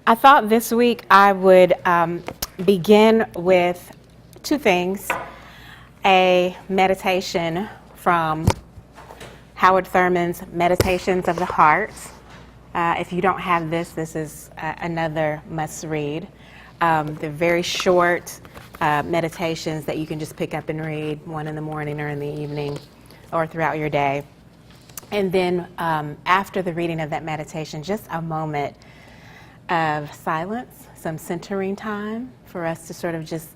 I thought this week I would begin with two things. A meditation from Howard Thurman's Meditations of the Heart. If you don't have this is another must-read. They're very short meditations that you can just pick up and read, one in the morning or in the evening or throughout your day. And then after the reading of that meditation, just a moment of silence, some centering time for us to sort of just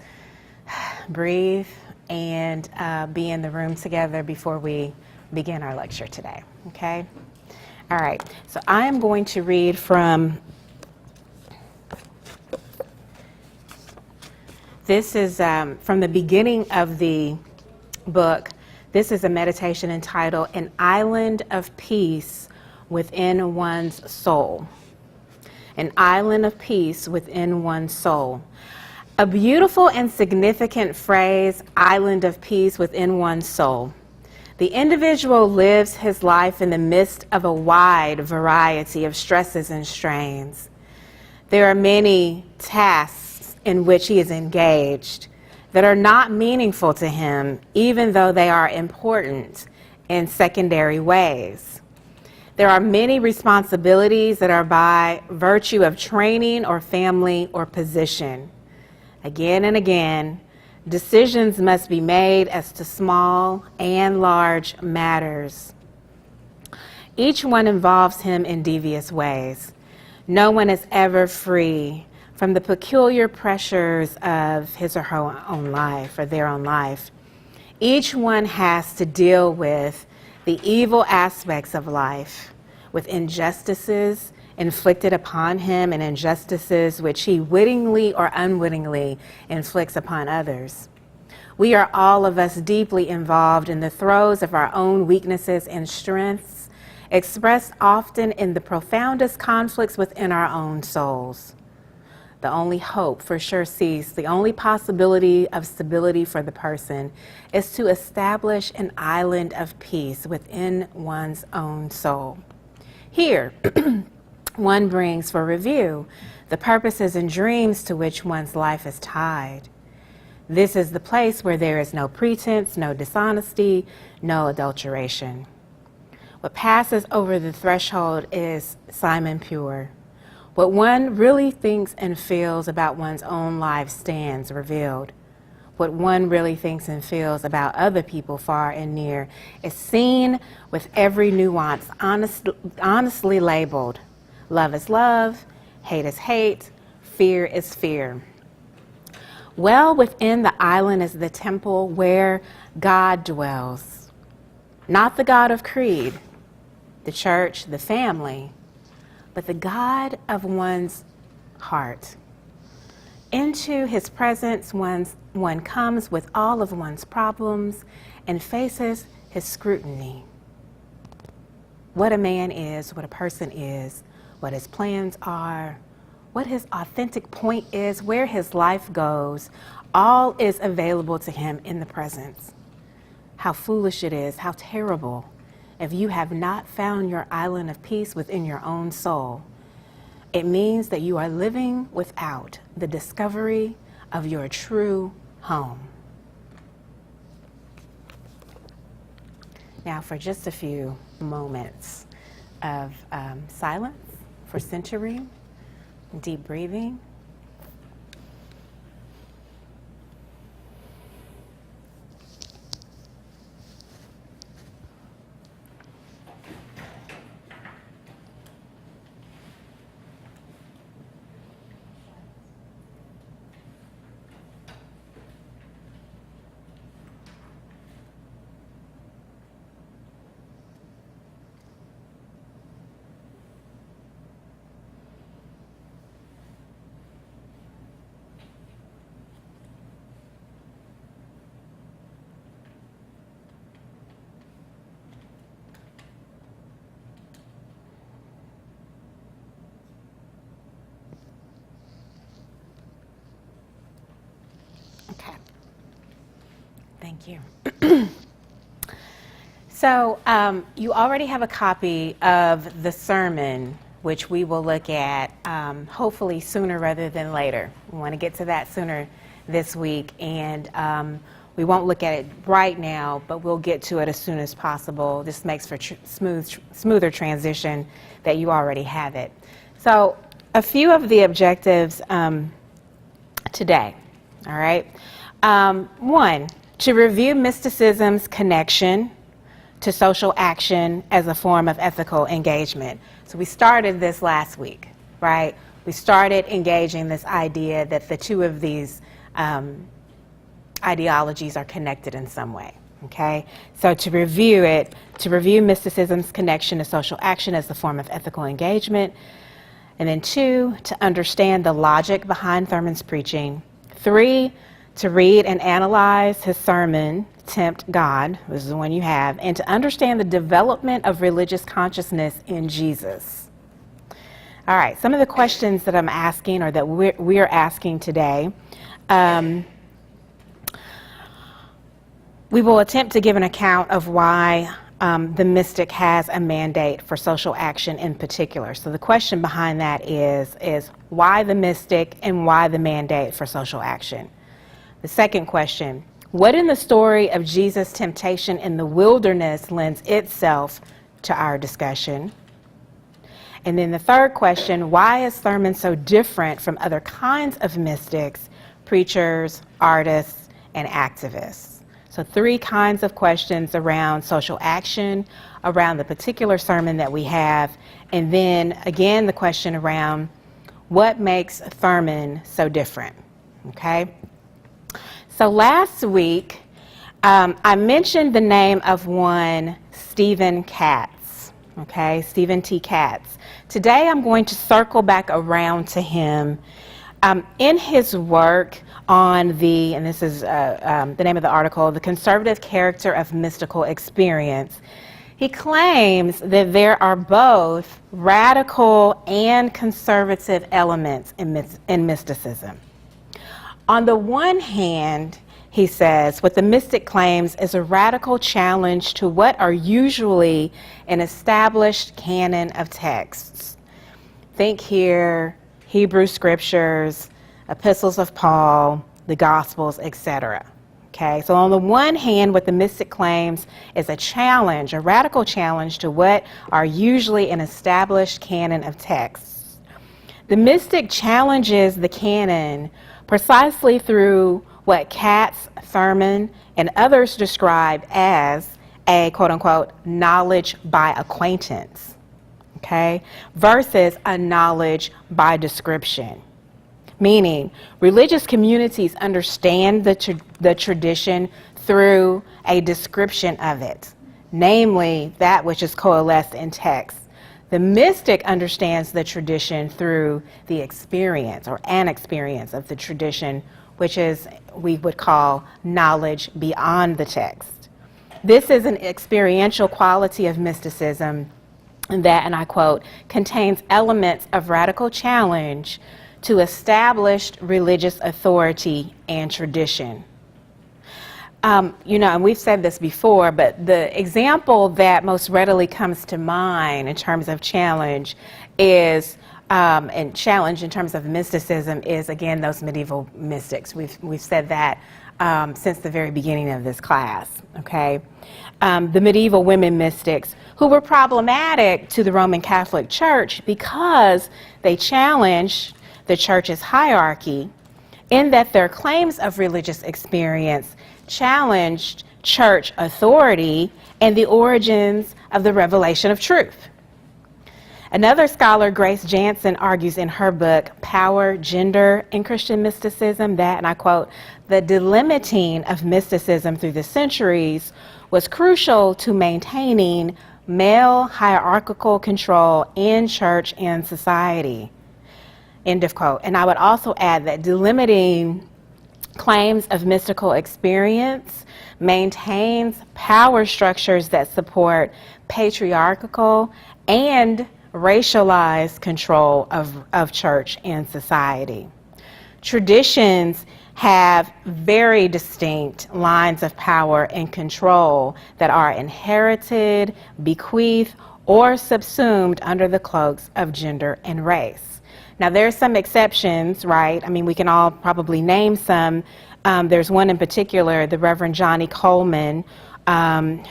breathe and be in the room together before we begin our lecture today, okay? All right, so I am going to read from, this is from the beginning of the book. This is a meditation entitled An Island of Peace Within One's Soul. An island of peace within one's soul. A beautiful and significant phrase, island of peace within one's soul. The individual lives his life in the midst of a wide variety of stresses and strains. There are many tasks in which he is engaged that are not meaningful to him, even though they are important in secondary ways. There are many responsibilities that are by virtue of training or family or position. Again and again, decisions must be made as to small and large matters. Each one involves him in devious ways. No one is ever free from the peculiar pressures of his or her own life or their own life. Each one has to deal with the evil aspects of life, with injustices inflicted upon him and injustices which he wittingly or unwittingly inflicts upon others. We are all of us deeply involved in the throes of our own weaknesses and strengths, expressed often in the profoundest conflicts within our own souls. The only hope for sure cease, the only possibility of stability for the person is to establish an island of peace within one's own soul. Here, one brings for review the purposes and dreams to which one's life is tied. This is the place where there is no pretense, no dishonesty, no adulteration. What passes over the threshold is Simon Pure. What one really thinks and feels about one's own life stands revealed. What one really thinks and feels about other people far and near is seen with every nuance honestly labeled. Love is love, hate is hate, fear is fear. Well within the island is the temple where God dwells. Not the God of creed, the church, the family, but the God of one's heart. Into his presence one comes with all of one's problems and faces his scrutiny. What a man is, what a person is, what his plans are, what his authentic point is, where his life goes, all is available to him in the presence. How foolish it is, how terrible, if you have not found your island of peace within your own soul. It means that you are living without the discovery of your true home. Now for just a few moments of silence, for centering, deep breathing. Okay. Thank you. So you already have a copy of the sermon which we will look at hopefully sooner rather than later. We want to get to that sooner this week, and we won't look at it right now, but we'll get to it as soon as possible. This makes for smoother transition that you already have it. So a few of the objectives today, all right? One, to review mysticism's connection to social action as a form of ethical engagement. So we started this last week, right? We started engaging this idea that the two of these ideologies are connected in some way, okay? So to review it, to review mysticism's connection to social action as a form of ethical engagement. And then 2, to understand the logic behind Thurman's preaching. 3, to read and analyze his sermon, Tempt God, this is the one you have, and to understand the development of religious consciousness in Jesus. All right, some of the questions that I'm asking, or that we're asking today, we will attempt to give an account of why the mystic has a mandate for social action in particular. So the question behind that is why the mystic and why the mandate for social action? The second question, what in the story of Jesus' temptation in the wilderness lends itself to our discussion? And then the third question, why is Thurman so different from other kinds of mystics, preachers, artists, and activists? So 3 kinds of questions around social action, around the particular sermon that we have, and then again the question around what makes Thurman so different, okay? So last week, I mentioned the name of one Stephen Katz, okay, Stephen T. Katz. Today I'm going to circle back around to him. In his work on the, and this is the name of the article, The Conservative Character of Mystical Experience, he claims that there are both radical and conservative elements in mysticism. On the one hand, he says, what the mystic claims is a radical challenge to what are usually an established canon of texts. Think here, Hebrew scriptures, epistles of Paul, the Gospels, etc. Okay, so on the one hand, what the mystic claims is a challenge, a radical challenge to what are usually an established canon of texts. The mystic challenges the canon precisely through what Katz, Thurman, and others describe as a quote-unquote knowledge by acquaintance, okay, versus a knowledge by description. Meaning, religious communities understand the tradition through a description of it, namely that which is coalesced in text. The mystic understands the tradition through the experience or an experience of the tradition, which is, we would call knowledge beyond the text. This is an experiential quality of mysticism that, and I quote, contains elements of radical challenge to established religious authority and tradition. And we've said this before, but the example that most readily comes to mind in terms of challenge is, and challenge in terms of mysticism is, again, those medieval mystics. We've said that since the very beginning of this class, okay? The medieval women mystics who were problematic to the Roman Catholic Church because they challenged the church's hierarchy in that their claims of religious experience challenged church authority and the origins of the revelation of truth. Another scholar, Grace Jansen, argues in her book, Power, Gender, and Christian Mysticism, that, and I quote, the delimiting of mysticism through the centuries was crucial to maintaining male hierarchical control in church and society. End of quote. And I would also add that delimiting claims of mystical experience maintains power structures that support patriarchal and racialized control of church and society. Traditions have very distinct lines of power and control that are inherited, bequeathed, or subsumed under the cloaks of gender and race. Now, there are some exceptions, right? I mean, we can all probably name some. There's one in particular, the Reverend Johnny Coleman,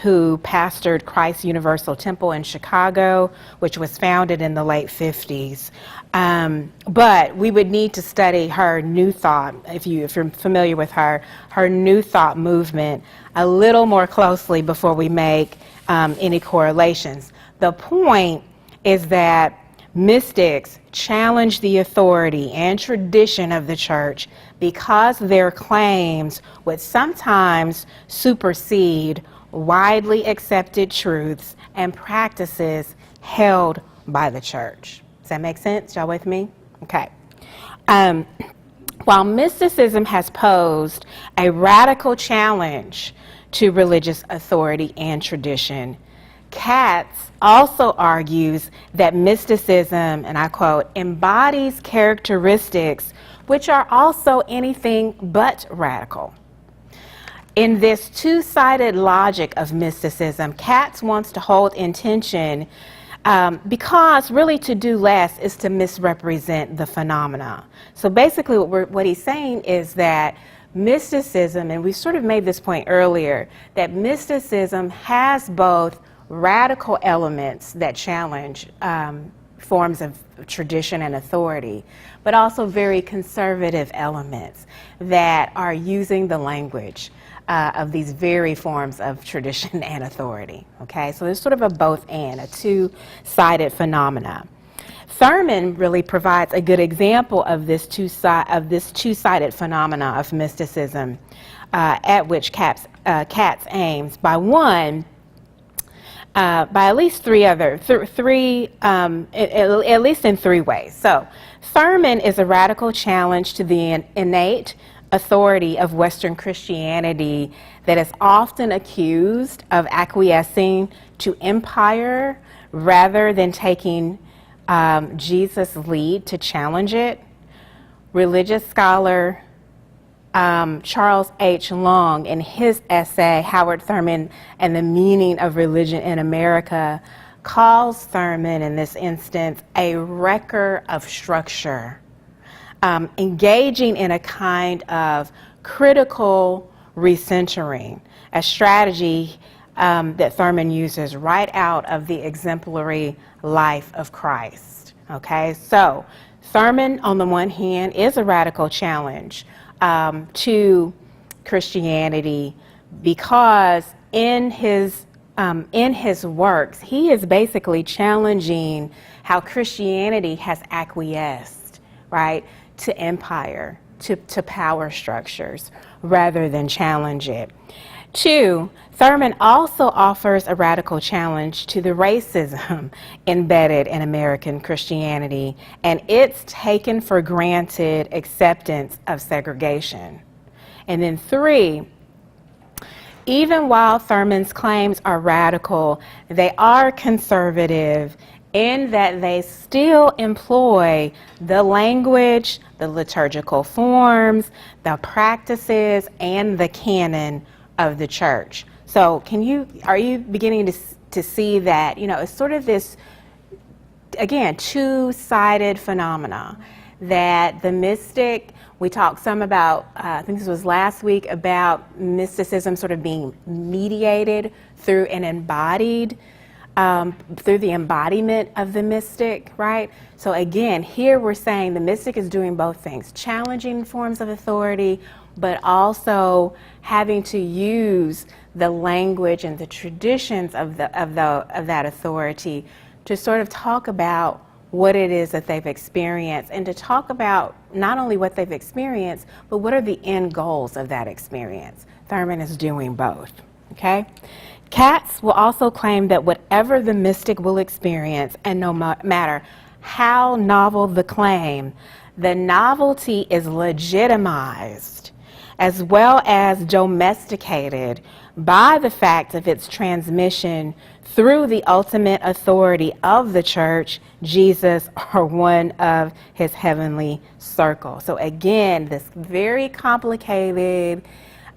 who pastored Christ Universal Temple in Chicago, which was founded in the late 50s. But we would need to study her New Thought, if you're familiar with her New Thought movement, a little more closely before we make any correlations. The point is that mystics challenge the authority and tradition of the church because their claims would sometimes supersede widely accepted truths and practices held by the church. Does that make sense? Y'all with me? Okay. While mysticism has posed a radical challenge to religious authority and tradition, Katz also argues that mysticism, and I quote, embodies characteristics which are also anything but radical. In this two-sided logic of mysticism, Katz wants to hold in tension because really to do less is to misrepresent the phenomena. So basically what he's saying is that mysticism, and we sort of made this point earlier, that mysticism has both radical elements that challenge forms of tradition and authority, but also very conservative elements that are using the language of these very forms of tradition and authority. Okay, so there's sort of a both and, a two-sided phenomena. Thurman really provides a good example of this two-sided phenomena of mysticism at which Katz aims by at least at least in three ways. So Thurman is a radical challenge to the innate authority of Western Christianity that is often accused of acquiescing to empire rather than taking Jesus' lead to challenge it. Religious scholar Charles H. Long, in his essay, Howard Thurman and the Meaning of Religion in America, calls Thurman, in this instance, a wrecker of structure, engaging in a kind of critical recentering, a strategy that Thurman uses right out of the exemplary life of Christ. Okay, so Thurman, on the one hand, is a radical challenge to Christianity because in his works, he is basically challenging how Christianity has acquiesced, right, to empire, to power structures, rather than challenge it. Two, Thurman also offers a radical challenge to the racism embedded in American Christianity and its taken for granted acceptance of segregation. And then three, even while Thurman's claims are radical, they are conservative in that they still employ the language, the liturgical forms, the practices, and the canon of the church. So are you beginning to see that, it's sort of this, again, two-sided phenomena, that the mystic, we talked some about, I think this was last week, about mysticism sort of being mediated through an embodied, through the embodiment of the mystic, right? So again, here we're saying the mystic is doing both things, challenging forms of authority, but also having to use the language and the traditions of that authority to sort of talk about what it is that they've experienced, and to talk about not only what they've experienced, but what are the end goals of that experience. Thurman is doing both, okay? Katz will also claim that whatever the mystic will experience, and no matter how novel the claim, the novelty is legitimized as well as domesticated by the fact of its transmission through the ultimate authority of the church, Jesus, or one of his heavenly circle. So again, this very complicated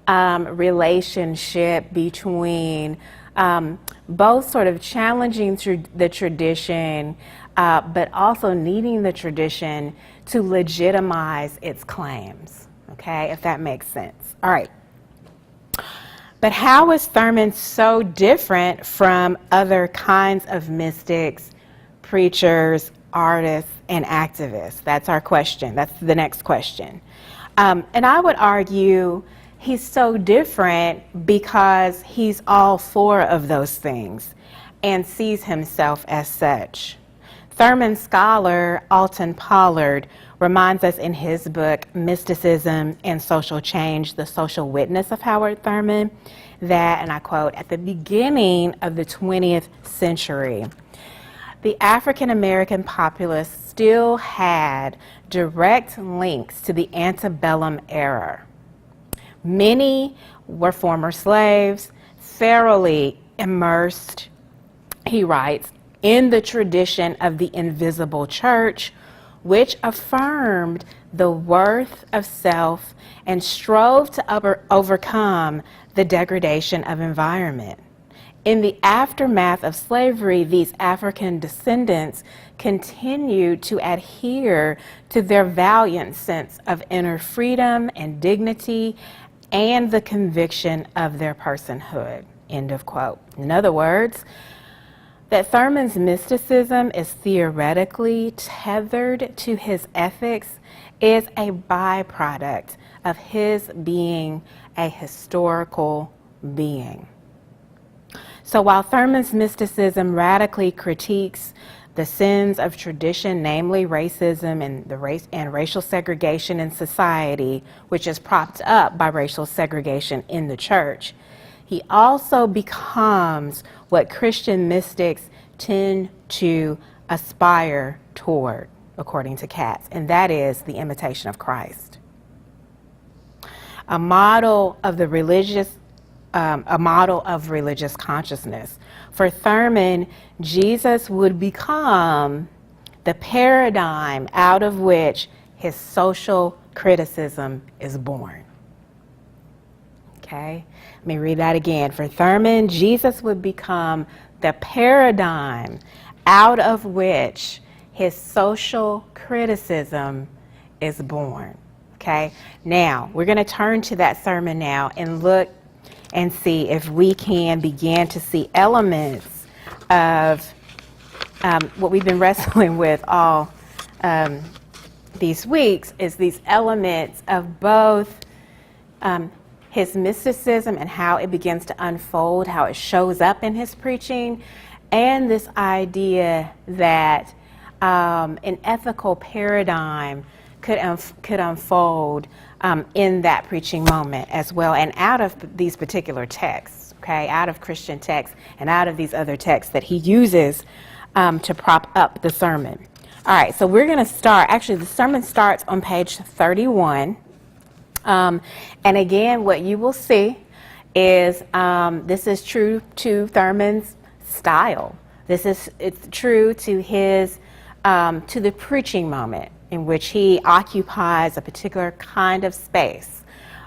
relationship between both sort of challenging the tradition, but also needing the tradition to legitimize its claims, okay, if that makes sense. All right. But how is Thurman so different from other kinds of mystics, preachers, artists, and activists? That's our question. That's the next question. And I would argue he's so different because he's all four of those things and sees himself as such. Thurman scholar Alton Pollard reminds us in his book, Mysticism and Social Change, the Social Witness of Howard Thurman, that, and I quote, at the beginning of the 20th century, the African American populace still had direct links to the antebellum era. Many were former slaves, thoroughly immersed, he writes, in the tradition of the invisible church, which affirmed the worth of self and strove to overcome the degradation of environment. In the aftermath of slavery, these African descendants continued to adhere to their valiant sense of inner freedom and dignity and the conviction of their personhood, end of quote. In other words, that Thurman's mysticism is theoretically tethered to his ethics is a byproduct of his being a historical being. So while Thurman's mysticism radically critiques the sins of tradition, namely racism and racial segregation in society, which is propped up by racial segregation in the church, he also becomes what Christian mystics tend to aspire toward, according to Katz, and that is the imitation of Christ. A model of religious consciousness. For Thurman, Jesus would become the paradigm out of which his social criticism is born. Okay, let me read that again. For Thurman, Jesus would become the paradigm out of which his social criticism is born. Okay, now we're going to turn to that sermon now and look and see if we can begin to see elements of what we've been wrestling with all these weeks, is these elements of both his mysticism and how it begins to unfold, how it shows up in his preaching, and this idea that an ethical paradigm could unfold in that preaching moment as well, and out of these particular texts, okay, out of Christian texts and out of these other texts that he uses to prop up the sermon. All right, so we're going to start, actually the sermon starts on page 31. And again, what you will see is this is true to Thurman's style. It's true to his, to the preaching moment in which he occupies a particular kind of space,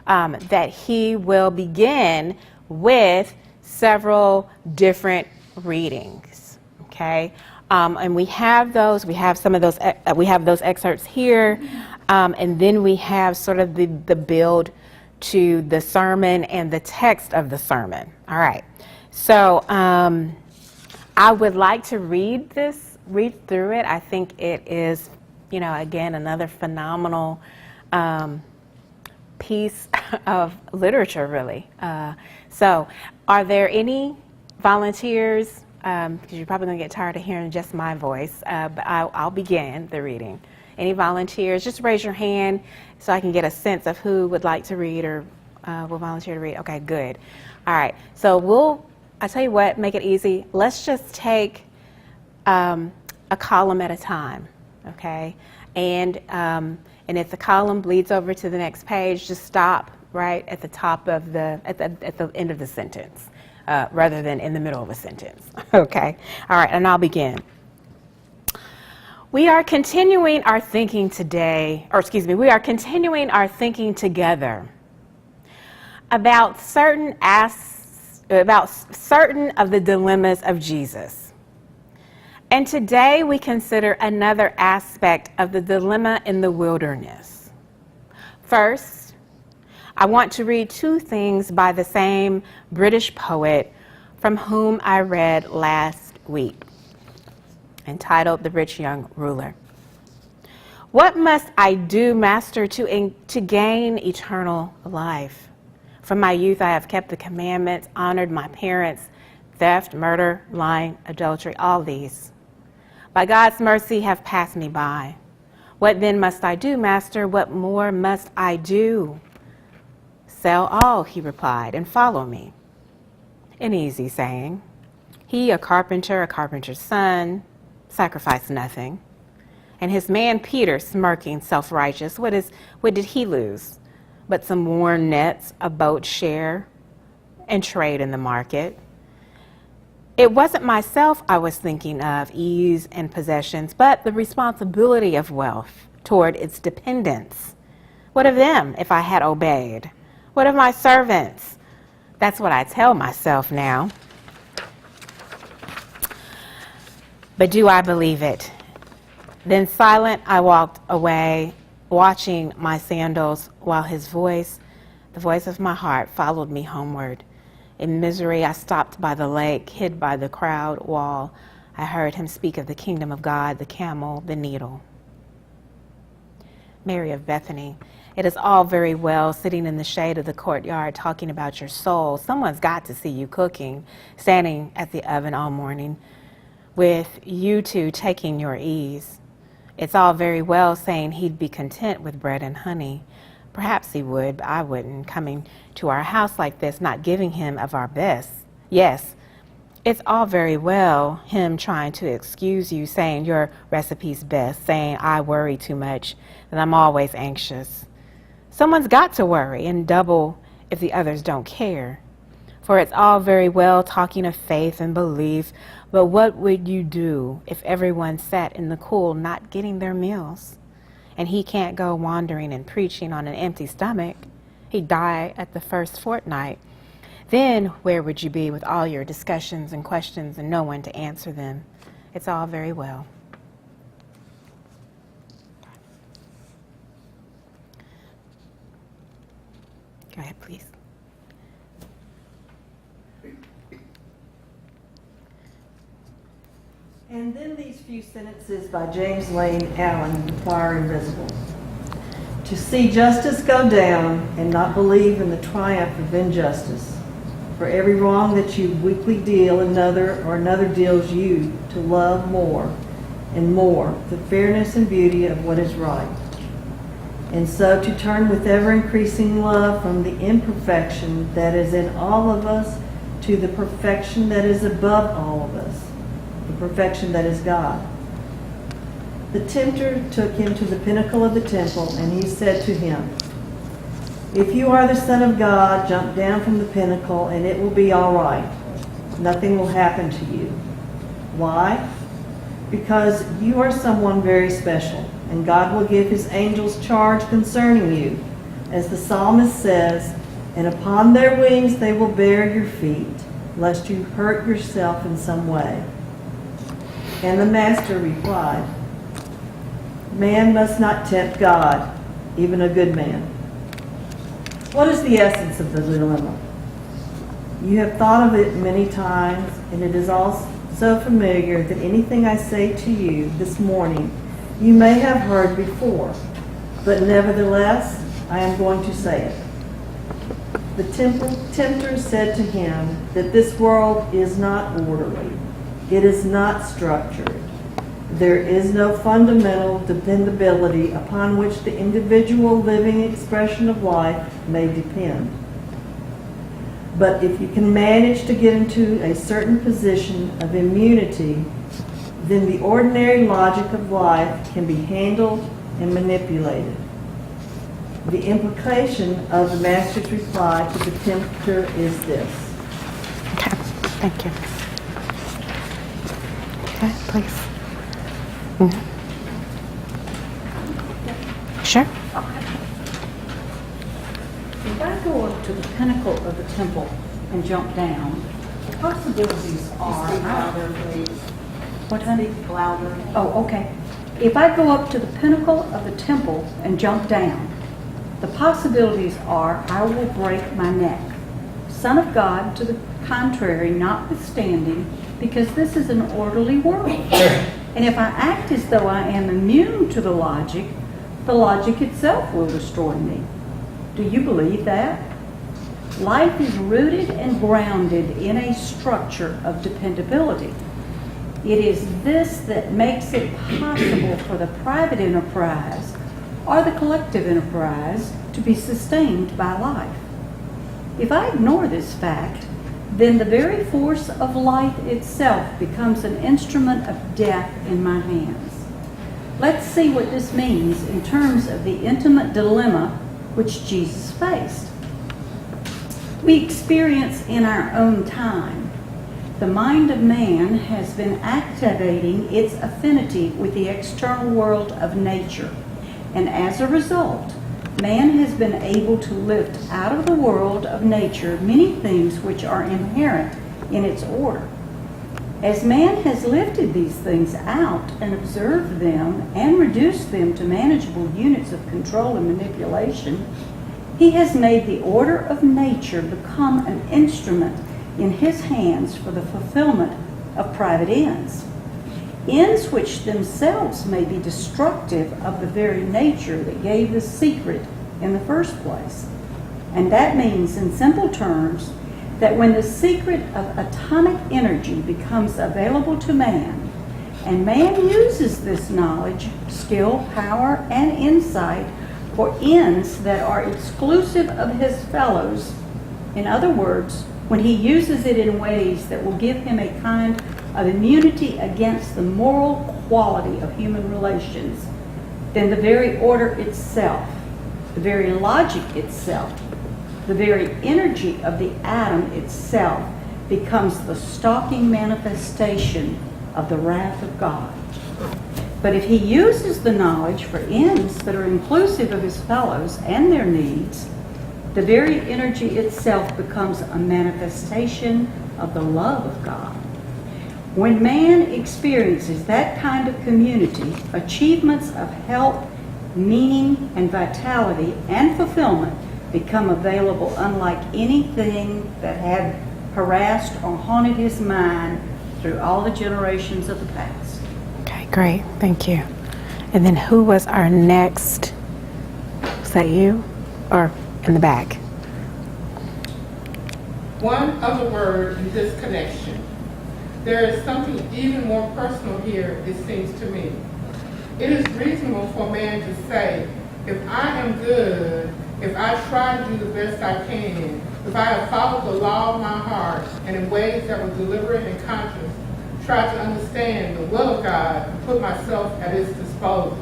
that he will begin with several different readings, okay? And we have those excerpts here, and then we have sort of the build to the sermon and the text of the sermon. All right, so I would like to read through it. I think it is, again, another phenomenal piece of literature, really. So are there any volunteers? Because you're probably going to get tired of hearing just my voice, but I'll begin the reading. Any volunteers? Just raise your hand so I can get a sense of who would like to read or will volunteer to read. Okay, good. All right, so I'll tell you what, make it easy. Let's just take a column at a time, okay? And if the column bleeds over to the next page, just stop right at the top of at the end of the sentence. Rather than in the middle of a sentence. Okay, all right, and I'll begin. We are continuing our thinking today, we are continuing our thinking together about certain about certain of the dilemmas of Jesus. And today we consider another aspect of the dilemma in the wilderness. First, I want to read two things by the same British poet from whom I read last week, entitled The Rich Young Ruler. What must I do, Master, to gain eternal life? From my youth I have kept the commandments, honored my parents, theft, murder, lying, adultery, all these, by God's mercy, have passed me by. What then must I do, Master? What more must I do? Sell all, he replied, and follow me. An easy saying. He, a carpenter's son, sacrificed nothing. And his man Peter, smirking, self-righteous, what did he lose? But some worn nets, a boat share, and trade in the market. It wasn't myself I was thinking of, ease and possessions, but the responsibility of wealth toward its dependents. What of them if I had obeyed? What of my servants? That's what I tell myself now. But do I believe it? Then silent I walked away, watching my sandals, while his voice, the voice of my heart, followed me homeward. In misery, I stopped by the lake, hid by the crowd wall. I heard him speak of the kingdom of God, the camel, the needle. Mary of Bethany, it is all very well sitting in the shade of the courtyard talking about your soul. Someone's got to see you cooking, standing at the oven all morning, with you two taking your ease. It's all very well saying he'd be content with bread and honey. Perhaps he would, but I wouldn't, coming to our house like this, not giving him of our best. Yes, it's all very well him trying to excuse you, saying your recipe's best, saying I worry too much, that I'm always anxious. Someone's got to worry, and double if the others don't care. For it's all very well talking of faith and belief, but what would you do if everyone sat in the cool not getting their meals? And he can't go wandering and preaching on an empty stomach. He'd die at the first fortnight. Then where would you be with all your discussions and questions and no one to answer them? It's all very well. Go ahead, please. And then these few sentences by James Lane Allen are invisible. To see justice go down and not believe in the triumph of injustice. For every wrong that you weakly deal another or another deals you, to love more and more the fairness and beauty of what is right. And so to turn with ever increasing love from the imperfection that is in all of us to the perfection that is above all of us. The perfection that is God. The tempter took him to the pinnacle of the temple, and he said to him, if you are the Son of God, jump down from the pinnacle, and it will be all right. Nothing will happen to you. Why? Because you are someone very special, and God will give his angels charge concerning you. As the psalmist says, and upon their wings they will bear your feet, lest you hurt yourself in some way. And the master replied, man must not tempt God, even a good man. What is the essence of the dilemma? You have thought of it many times, and it is all so familiar that anything I say to you this morning you may have heard before, but nevertheless I am going to say it. The tempter said to him that this world is not orderly. It is not structured. There is no fundamental dependability upon which the individual living expression of life may depend. But if you can manage to get into a certain position of immunity, then the ordinary logic of life can be handled and manipulated. The implication of the master's reply to the tempter is this. Okay, thank you. Okay, please. Mm-hmm. Sure. If I go up to the pinnacle of the temple and jump down, the possibilities are... Speak louder, please. What, honey? Speak louder. Oh, okay. If I go up to the pinnacle of the temple and jump down, the possibilities are I will break my neck. Son of God, to the contrary, notwithstanding, because this is an orderly world. And if I act as though I am immune to the logic itself will destroy me. Do you believe that? Life is rooted and grounded in a structure of dependability. It is this that makes it possible for the private enterprise or the collective enterprise to be sustained by life. If I ignore this fact, then the very force of life itself becomes an instrument of death in my hands. Let's see what this means in terms of the intimate dilemma which Jesus faced. We experience in our own time, the mind of man has been activating its affinity with the external world of nature, and as a result, man has been able to lift out of the world of nature many things which are inherent in its order. As man has lifted these things out and observed them and reduced them to manageable units of control and manipulation, he has made the order of nature become an instrument in his hands for the fulfillment of private ends. Ends which themselves may be destructive of the very nature that gave the secret in the first place. And that means, in simple terms, that when the secret of atomic energy becomes available to man, and man uses this knowledge, skill, power, and insight for ends that are exclusive of his fellows, in other words, when he uses it in ways that will give him a kind of immunity against the moral quality of human relations, then the very order itself, the very logic itself, the very energy of the atom itself becomes the stalking manifestation of the wrath of God. But if he uses the knowledge for ends that are inclusive of his fellows and their needs, the very energy itself becomes a manifestation of the love of God. When man experiences that kind of community, achievements of health, meaning, and vitality and fulfillment become available unlike anything that had harassed or haunted his mind through all the generations of the past. Okay, great. Thank you. And then who was our next? Was that you? Or in the back? One other word in this connection. There is something even more personal here, it seems to me. It is reasonable for a man to say, if I am good, if I try to do the best I can, if I have followed the law of my heart and in ways that were deliberate and conscious, try to understand the will of God and put myself at His disposal.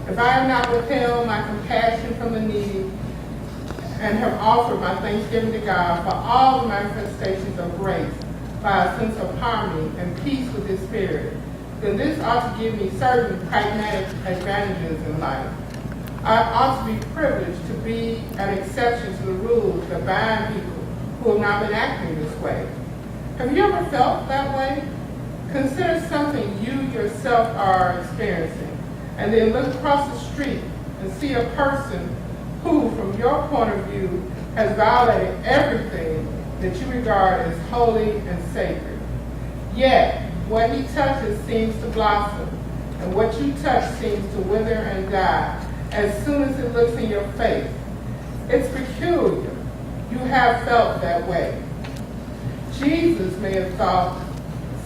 If I have not withheld my compassion from the needy and have offered my thanksgiving to God for all the manifestations of grace by a sense of harmony and peace with His Spirit, then this ought to give me certain pragmatic advantages in life. I ought to be privileged to be an exception to the rules that bind people who have not been acting this way. Have you ever felt that way? Consider something you yourself are experiencing, and then look across the street and see a person who, from your point of view, has violated everything that you regard as holy and sacred. Yet, what he touches seems to blossom, and what you touch seems to wither and die as soon as it looks in your face. It's peculiar. You have felt that way. Jesus may have thought,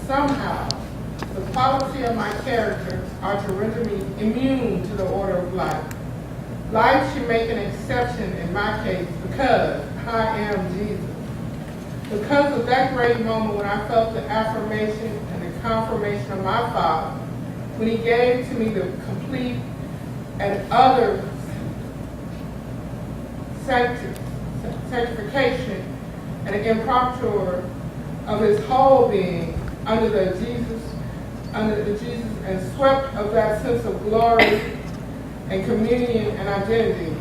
somehow, the quality of my character are to render me immune to the order of life. Life should make an exception in my case because I am Jesus. Because of that great moment when I felt the affirmation and the confirmation of my Father, when He gave to me the complete and utter sanctification and impromptu of His whole being under the Jesus, and swept of that sense of glory and communion and identity,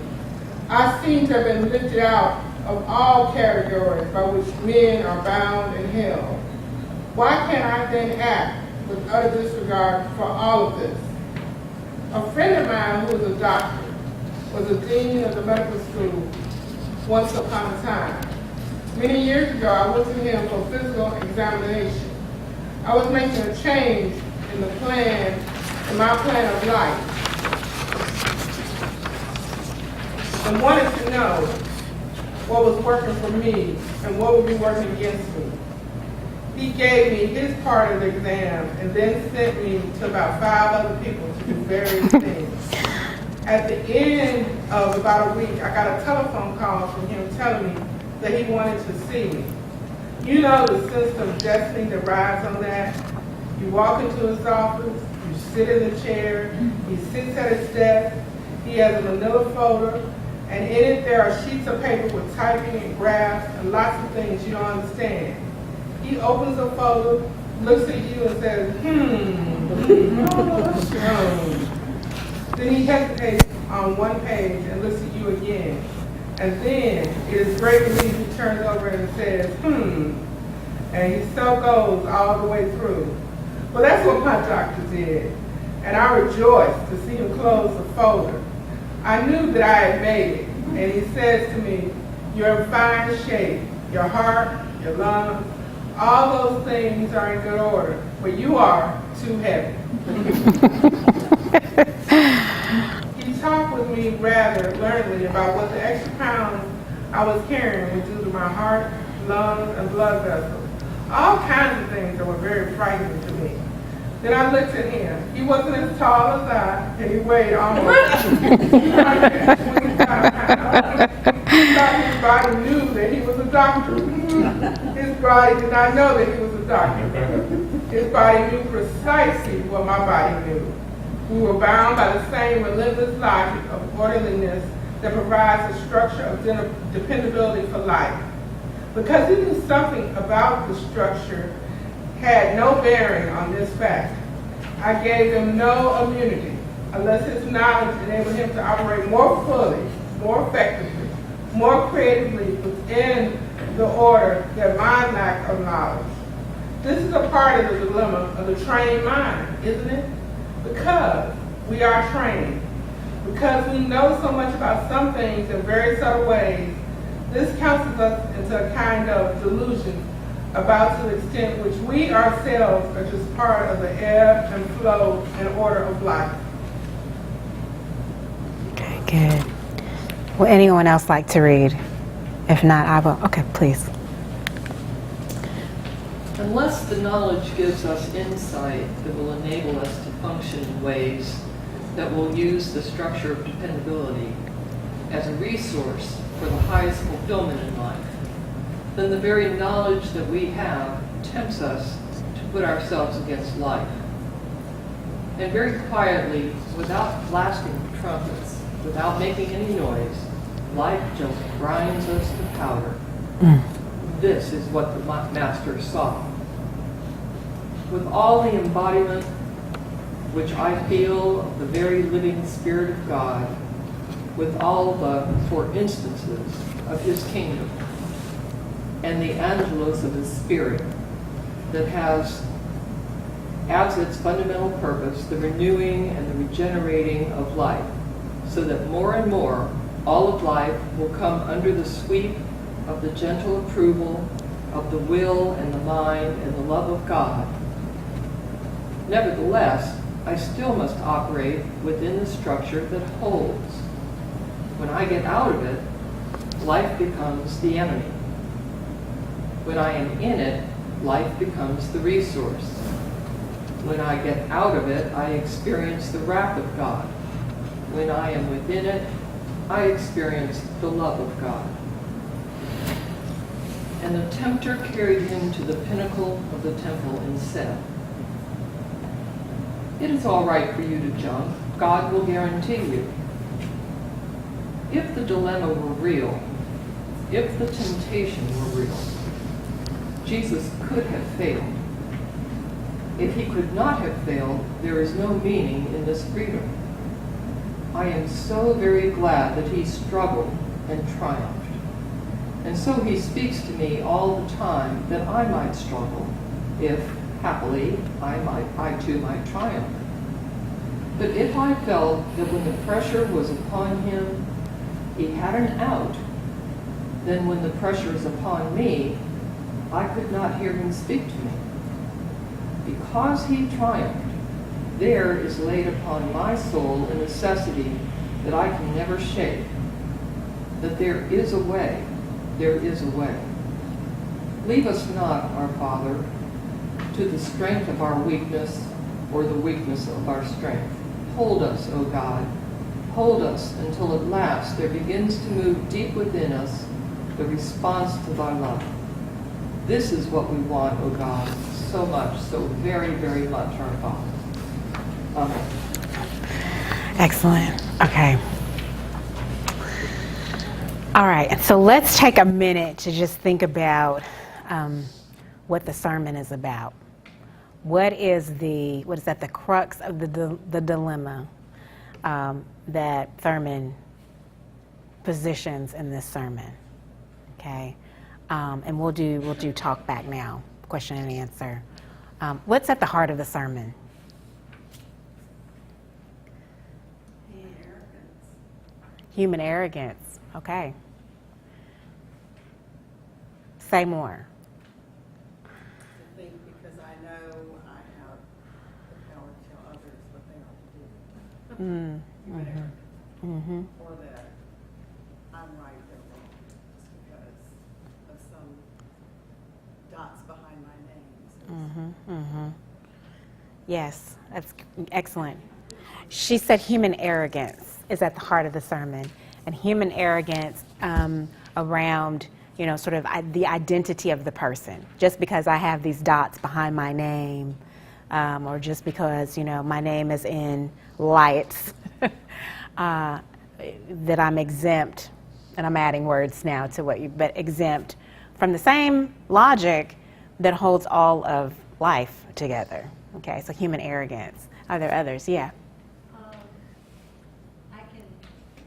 I seem to have been lifted out of all categories by which men are bound and held. Why can't I then act with utter disregard for all of this? A friend of mine who was a doctor was a dean of the medical school once upon a time. Many years ago, I went to him for physical examination. I was making a change in my plan of life, and wanted to know what was working for me and what would be working against me. He gave me his part of the exam and then sent me to about 5 other people to do various things. At the end of about a week, I got a telephone call from him telling me that he wanted to see me. You know the sense of destiny that rides on that? You walk into his office, you sit in the chair, he sits at his desk, he has a manila folder, and in it there are sheets of paper with typing and graphs and lots of things you don't understand. He opens a folder, looks at you and says, Then he hesitates on one page and looks at you again. And then it is great relief he turns over and says, and he so goes all the way through. Well, that's what my doctor did. And I rejoiced to see him close the folder. I knew that I had made it. And he says to me, you're in fine shape. Your heart, your lungs, all those things are in good order. But you are too heavy. He talked with me rather learnedly about what the extra pounds I was carrying would do to my heart, lungs, and blood vessels. All kinds of things that were very frightening to me. Then I looked at him. He wasn't as tall as I, and he weighed almost 125 pounds. He thought his body knew that he was a doctor. His body did not know that he was a doctor. His body knew precisely what my body knew. We were bound by the same relentless logic of orderliness that provides a structure of dependability for life. Because he knew something about the structure had no bearing on this fact, I gave him no immunity unless his knowledge enabled him to operate more fully, more effectively, more creatively within the order than my lack of knowledge. This is a part of the dilemma of the trained mind, isn't it? Because we are trained, because we know so much about some things in very subtle ways, this counsels us into a kind of delusion about to the extent which we ourselves are just part of the ebb and flow and order of life. Okay, good. Would anyone else like to read? If not, I will. Okay, please. Unless the knowledge gives us insight that will enable us to function in ways that will use the structure of dependability as a resource for the highest fulfillment in life, then the very knowledge that we have tempts us to put ourselves against life. And very quietly, without blasting trumpets, without making any noise, life just grinds us to powder. This is what the Master saw. With all the embodiment which I feel of the very living Spirit of God, with all the for instances of His kingdom, and the angelos of His Spirit that has as its fundamental purpose the renewing and the regenerating of life, so that more and more all of life will come under the sweep of the gentle approval of the will and the mind and the love of God. Nevertheless, I still must operate within the structure that holds. When I get out of it, life becomes the enemy. When I am in it, life becomes the resource. When I get out of it, I experience the wrath of God. When I am within it, I experience the love of God. And the tempter carried him to the pinnacle of the temple and said, "It is all right for you to jump. God will guarantee you." If the dilemma were real, if the temptation were real, Jesus could have failed. If He could not have failed, there is no meaning in this freedom. I am so very glad that He struggled and triumphed. And so he speaks to me all the time that I might struggle, if, happily, I too might triumph. But if I felt that when the pressure was upon him, he had an out, then when the pressure is upon me, I could not hear him speak to me. Because he triumphed, there is laid upon my soul a necessity that I can never shake, that there is a way, there is a way. Leave us not, our Father, to the strength of our weakness or the weakness of our strength. Hold us, O God, hold us until at last there begins to move deep within us the response to thy love. This is what we want, O God, so much, so very, very much, our Father. Amen. Excellent. Okay. All right. So let's take a minute to just think about what the sermon is about. What is the crux of the dilemma that Thurman positions in this sermon? Okay. And we'll do talk back now, question and answer. What's at the heart of the sermon? Human arrogance. Okay. Say more. To think because I know I have the power to tell others what they ought to do. Human arrogance. Mm-hmm. Or that I'm right, they're wrong, just because of some dots behind my name. Mm-hmm. Mm-hmm. Yes, that's excellent. She said human arrogance is at the heart of the sermon, and human arrogance around, sort of the identity of the person. Just because I have these dots behind my name, or just because, my name is in lights, that I'm exempt, and I'm adding words now to but exempt from the same logic that holds all of life together. Okay, so human arrogance. Are there others? Yeah. I can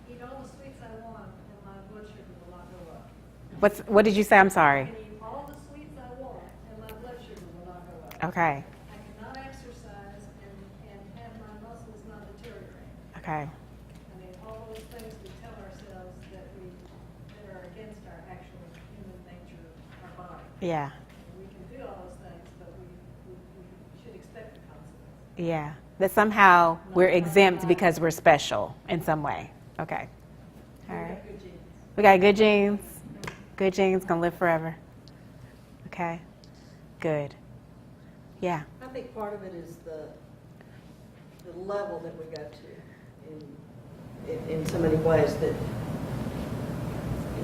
eat all the sweets I want and my blood sugar will not go up. What did you say? I'm I sorry. can eat all the sweets I want and my blood sugar will not go up. Okay. I cannot exercise and have my muscles not deteriorate. Okay. I mean, all those things we tell ourselves that are against our actual human nature, our body. Yeah. We can do all those things, but we should expect the consequences. Yeah. That somehow we're exempt because we're special in some way. Okay. All right. Good genes. We got good genes. Good genes gonna live forever. Okay. Good. Yeah. I think part of it is the level that we go to in so many ways, that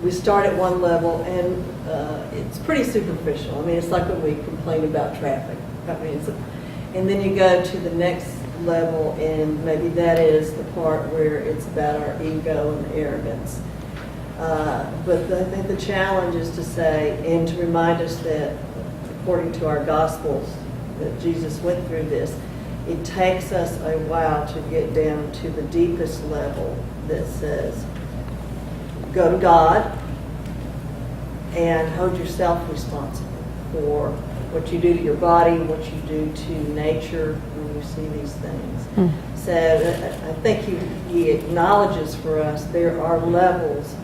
we start at one level and it's pretty superficial. I mean, it's like when we complain about traffic. I mean, and then you go to the next level, and maybe that is the part where it's about our ego and arrogance. But I think the challenge is to say, and to remind us that according to our Gospels, that Jesus went through this, it takes us a while to get down to the deepest level that says, go to God and hold yourself responsible for what you do to your body, what you do to nature when you see these things. So I think he acknowledges for us there are levels,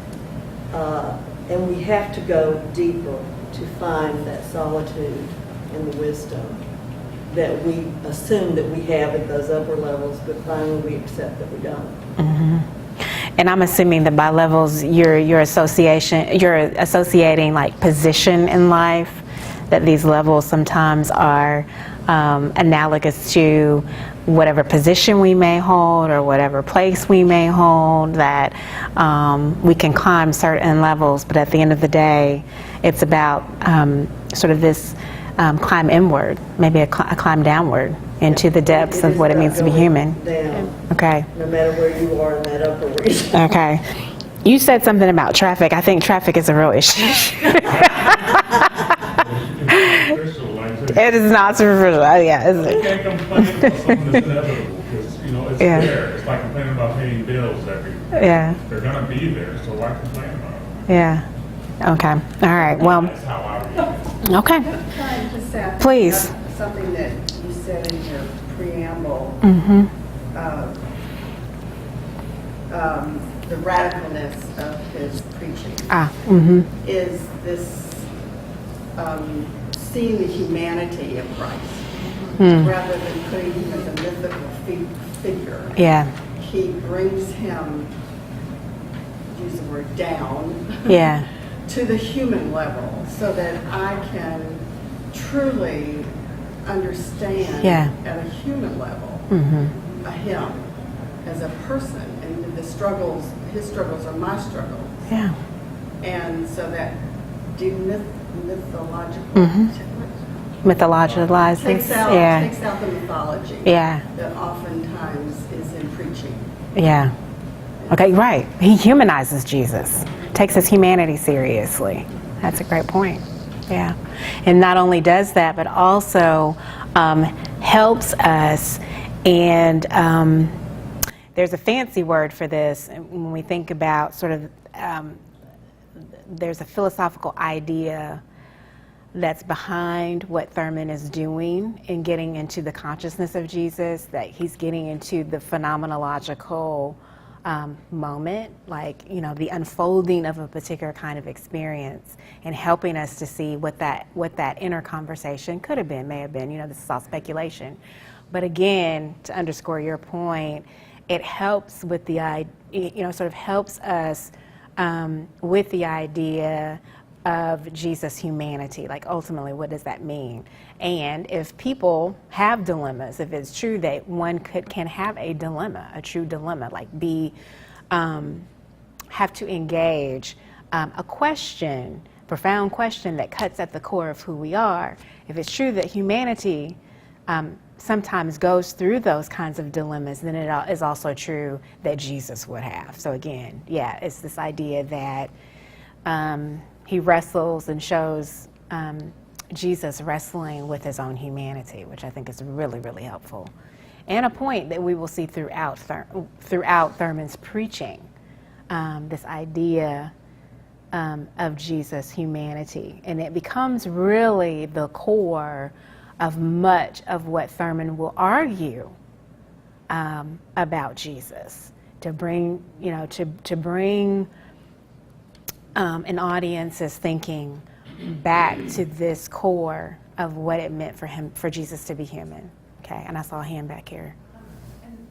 and we have to go deeper to find that solitude and the wisdom that we assume that we have at those upper levels, but finally we accept that we don't. Mm-hmm. And I'm assuming that by levels, you're associating like position in life, that these levels sometimes are analogous to whatever position we may hold or whatever place we may hold, that we can climb certain levels, but at the end of the day, it's about sort of this climb inward, maybe a climb downward into the depths of what it means to be human. Down, Okay. no matter where you are in that upper region. Okay. You said something about traffic. I think traffic is a real issue. It is not superficial. Yeah, is You it? can't complain about something that's inevitable, because, it's Yeah. there. It's like complaining about paying bills every, Yeah. they're gonna be there, so why complain about it? Yeah. Okay. All right. Well, That's how I read it. okay. Trying to set Please. up something that you said in your preamble, the radicalness of his preaching. Is this seeing the humanity of Christ rather than putting him as a mythical figure. Yeah. He brings him, use the word, down Yeah. to the human level so that I can truly understand Yeah. at a human level him as a person, and the struggles, his struggles are my struggles. Yeah. And so that mythological Mythologizes. takes out Yeah. the mythology Yeah. that oftentimes is in preaching. Yeah. Okay, right. He humanizes Jesus, takes his humanity seriously. That's a great point. Yeah. And not only does that, but also helps us. And there's a fancy word for this when we think about sort of, there's a philosophical idea that's behind what Thurman is doing in getting into the consciousness of Jesus, that he's getting into the phenomenological moment, like, you know, the unfolding of a particular kind of experience, and helping us to see what that inner conversation could have been, may have been. You know, this is all speculation. But again, to underscore your point, it helps with the, you know, sort of helps us with the idea of Jesus' humanity. Like, ultimately, what does that mean? And if people have dilemmas, if it's true that one can have a dilemma, a true dilemma, like have to engage a question, profound question that cuts at the core of who we are. If it's true that humanity sometimes goes through those kinds of dilemmas, then it is also true that Jesus would have. So again, yeah, it's this idea that he wrestles and shows Jesus wrestling with his own humanity, which I think is really, really helpful. And a point that we will see throughout Thurman's preaching, this idea of Jesus' humanity. And it becomes really the core of much of what Thurman will argue about Jesus, to bring, you know, to bring an audience's thinking back to this core of what it meant for Jesus to be human. Okay, and I saw a hand back here. And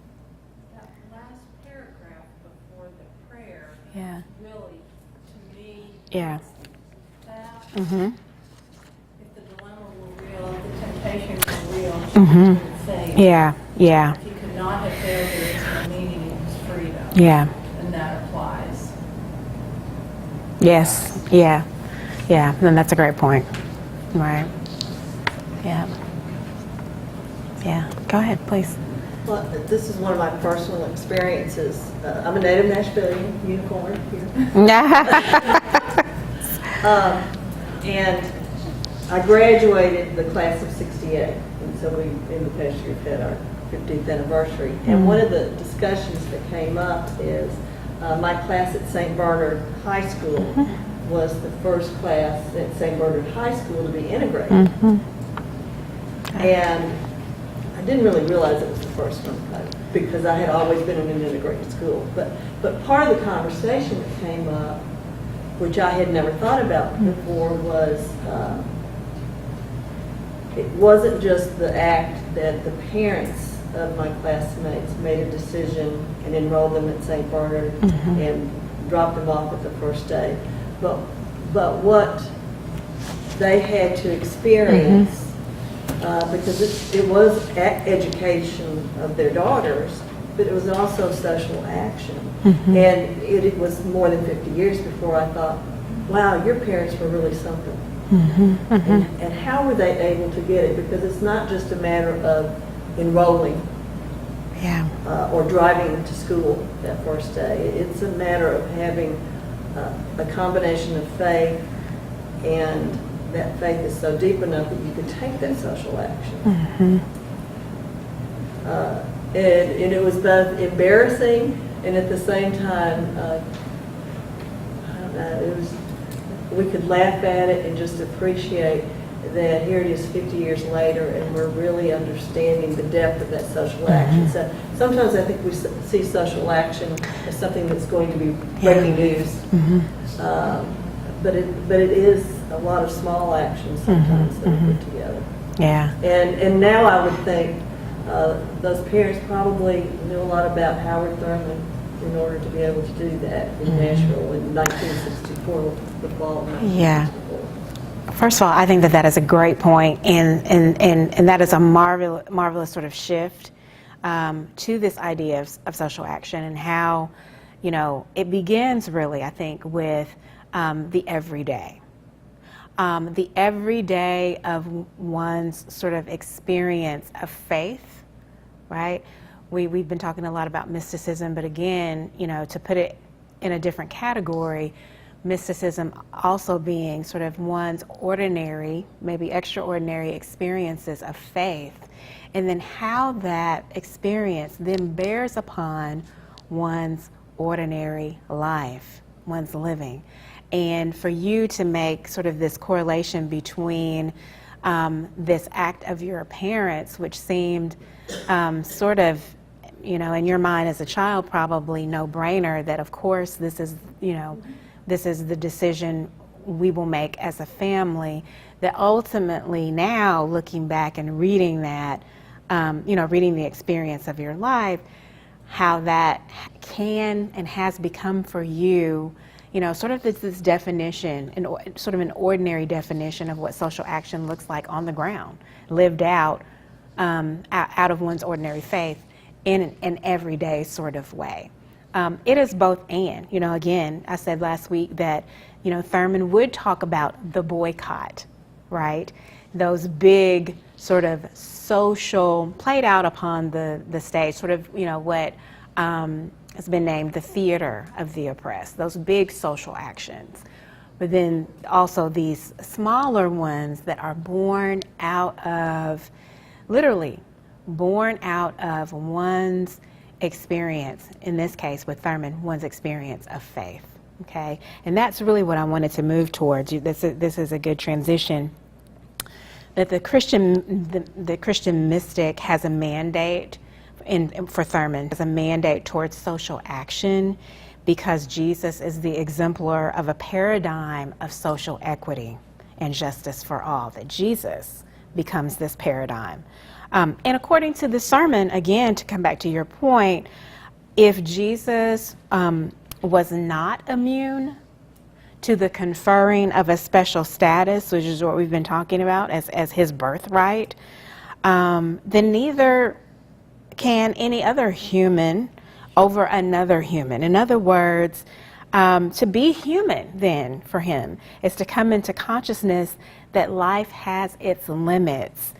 that last paragraph before the prayer, Yeah. really, to me, Yeah. that Mm-hmm. if the dilemma were real, if the temptation were real, Jesus would say, Yeah. Yeah. if he could not have failed, there is no meaning in his freedom. Yeah. And that applies. Yes. Yeah. Yeah. And that's a great point. Right. Yeah. Yeah. Go ahead, please. Well, this is one of my personal experiences. I'm a native Nashvilleian, unicorn here. And I graduated the class of 68. And so we, in the past year, had our 50th anniversary. And one of the discussions that came up is my class at St. Bernard High School was the first class at St. Bernard High School to be integrated. And I didn't really realize it was the first one because I had always been in an integrated school. But part of the conversation that came up, which I had never thought about before, was it wasn't just the act that the parents of my classmates made a decision and enrolled them at St. Bernard and dropped them off at the first day, but what they had to experience. Because it was education of their daughters, but it was also social action. And it was more than 50 years before I thought, wow, your parents were really something. And how were they able to get it? Because it's not just a matter of enrolling or driving them to school that first day. It's a matter of having a combination of faith, and that faith is so deep enough that you can take that social action. And it was both embarrassing and at the same time, I don't know, we could laugh at it and just appreciate that here it is 50 years later and we're really understanding the depth of that social action. So sometimes I think we see social action as something that's going to be breaking news. But it is a lot of small actions sometimes that are put together. Yeah. And now I would think those parents probably knew a lot about Howard Thurman in order to be able to do that in Nashville in 1964, the fall of 1964. Yeah. First of all, I think that is a great point, and that is a marvelous sort of shift to this idea of social action and how, it begins really, I think, with the everyday. The everyday of one's sort of experience of faith, right? We've been talking a lot about mysticism, but again, to put it in a different category, mysticism also being sort of one's ordinary, maybe extraordinary experiences of faith, and then how that experience then bears upon one's ordinary life, one's living. And for you to make sort of this correlation between this act of your parents, which seemed sort of, in your mind as a child, probably no-brainer, that of course this is the decision we will make as a family, that ultimately now looking back and reading that, reading the experience of your life, how that can and has become for you, sort of this definition, sort of an ordinary definition of what social action looks like on the ground, lived out of one's ordinary faith in an everyday sort of way. It is both and. Again, I said last week that, Thurman would talk about the boycott, right? Those big sort of social, played out upon the stage, sort of, what has been named the theater of the oppressed, those big social actions. But then also these smaller ones that are born out of, literally, born out of one's experience, in this case with Thurman, one's experience of faith, okay? And that's really what I wanted to move towards. This is a good transition. That the Christian mystic has a mandate, for Thurman, has a mandate towards social action because Jesus is the exemplar of a paradigm of social equity and justice for all, that Jesus becomes this paradigm. And according to the sermon, again, to come back to your point, if Jesus was not immune to the conferring of a special status, which is what we've been talking about as his birthright, then neither can any other human over another human. In other words, to be human then for him is to come into consciousness that life has its limits,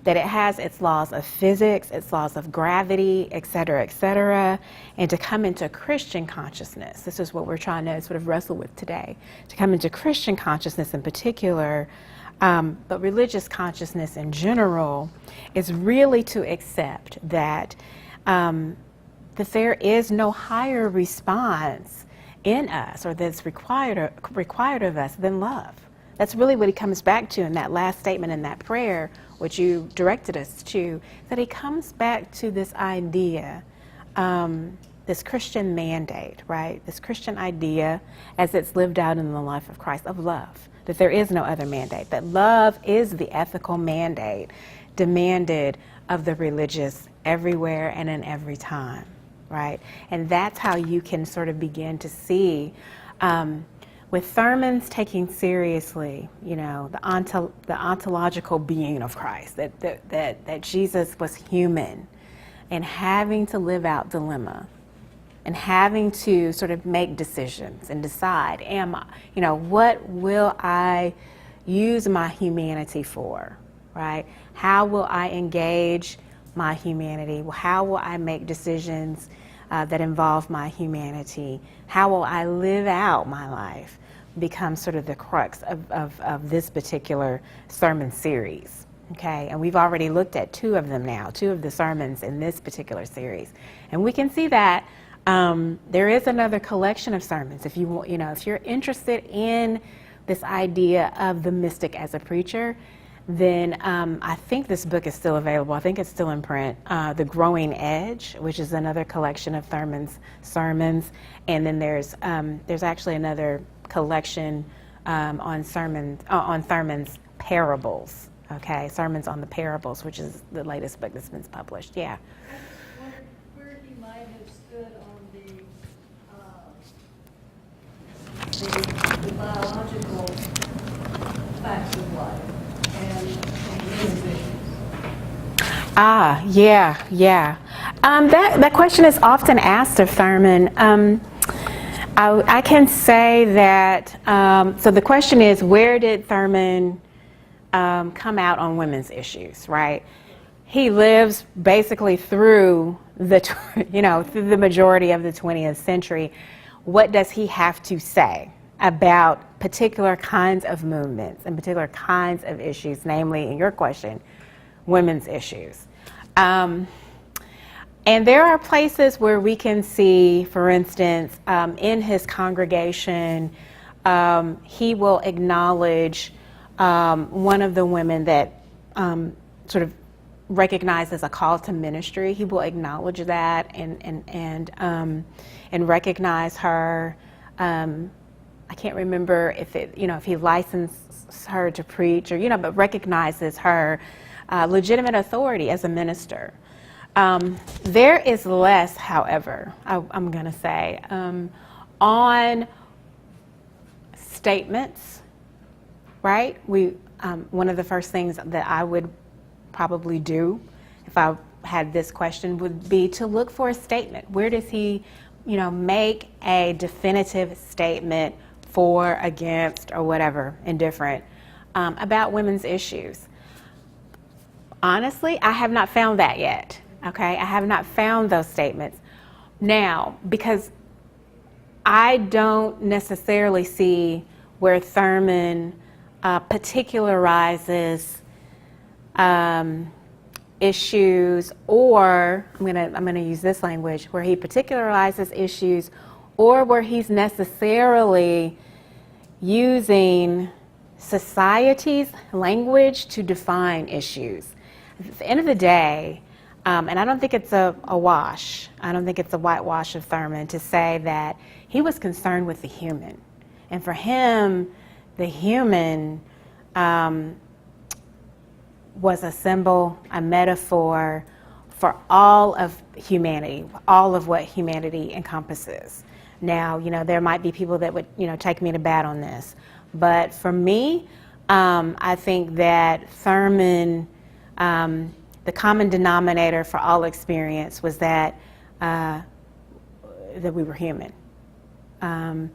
that it has its laws of physics, its laws of gravity, et cetera, and to come into Christian consciousness. This is what we're trying to sort of wrestle with today, to come into Christian consciousness in particular, but religious consciousness in general, is really to accept that that there is no higher response in us or that's required of us than love. That's really what he comes back to in that last statement in that prayer, which you directed us to, that he comes back to this idea, this Christian mandate, right? This Christian idea as it's lived out in the life of Christ of love, that there is no other mandate, that love is the ethical mandate demanded of the religious everywhere and in every time, right? And that's how you can sort of begin to see with Thurman's taking seriously, the ontological being of Christ, that Jesus was human and having to live out dilemma and having to sort of make decisions and decide, what will I use my humanity for, right? How will I engage my humanity? How will I make decisions that involve my humanity? How will I live out my life? Becomes sort of the crux of this particular sermon series, okay? And we've already looked at two of them now, two of the sermons in this particular series. And we can see that there is another collection of sermons. If you want, if you're interested in this idea of the mystic as a preacher, then I think this book is still available. I think it's still in print. The Growing Edge, which is another collection of Thurman's sermons, and then there's actually another collection on Thurman's parables. Okay, sermons on the parables, which is the latest book that's been published. Yeah. I wondered where he might have stood on the biological facts of life and his issues. Ah, yeah. That question is often asked of Thurman. I can say that, so the question is, where did Thurman come out on women's issues, right? He lives basically through through the majority of the 20th century. What does he have to say about particular kinds of movements and particular kinds of issues, namely, in your question, women's issues? And there are places where we can see, for instance, in his congregation, he will acknowledge one of the women that sort of recognizes a call to ministry. He will acknowledge that and recognize her. I can't remember if he licensed her to preach or but recognizes her legitimate authority as a minister. There is less, however, I'm going to say, on statements, right? One of the first things that I would probably do if I had this question would be to look for a statement. Where does he, make a definitive statement for, against, or whatever, indifferent, about women's issues? Honestly, I have not found that yet. Okay, I have not found those statements. Now, because I don't necessarily see where Thurman particularizes issues, or I'm gonna use this language, where he particularizes issues, or where he's necessarily using society's language to define issues. At the end of the day, and I don't think it's a wash. I don't think it's a whitewash of Thurman to say that he was concerned with the human. And for him, the human was a symbol, a metaphor for all of humanity, all of what humanity encompasses. Now, there might be people that would, take me to bat on this. But for me, I think that Thurman, the common denominator for all experience was that we were human. And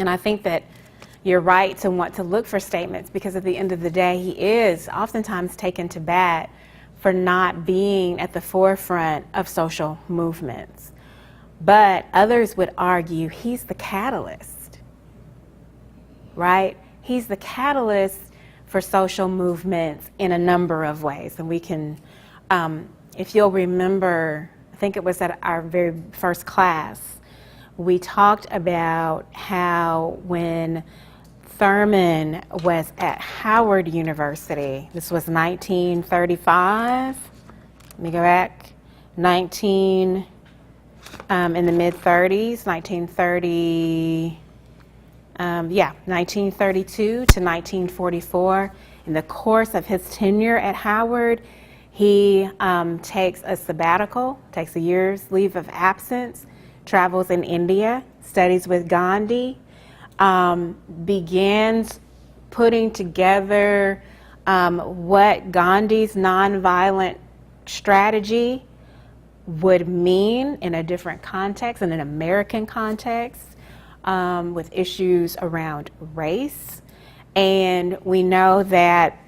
I think that you're right to want to look for statements, because at the end of the day, he is oftentimes taken to bat for not being at the forefront of social movements. But others would argue he's the catalyst, right? He's the catalyst for social movements in a number of ways. And we can, if you'll remember, I think it was at our very first class, we talked about how when Thurman was at Howard University, this was 1935, let me go back, in the mid-30s, 1932 to 1944. In the course of his tenure at Howard, he takes a sabbatical, takes a year's leave of absence, travels in India, studies with Gandhi, begins putting together what Gandhi's nonviolent strategy would mean in a different context, in an American context, with issues around race. And we know that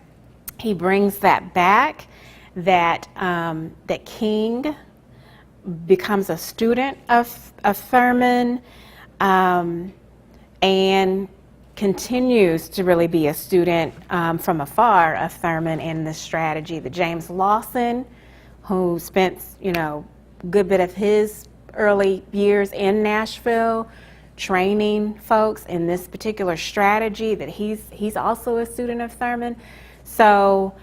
he brings that back, that King becomes a student of Thurman, and continues to really be a student from afar of Thurman and the strategy. That James Lawson, who spent, a good bit of his early years in Nashville, training folks in this particular strategy, that he's also a student of Thurman. So,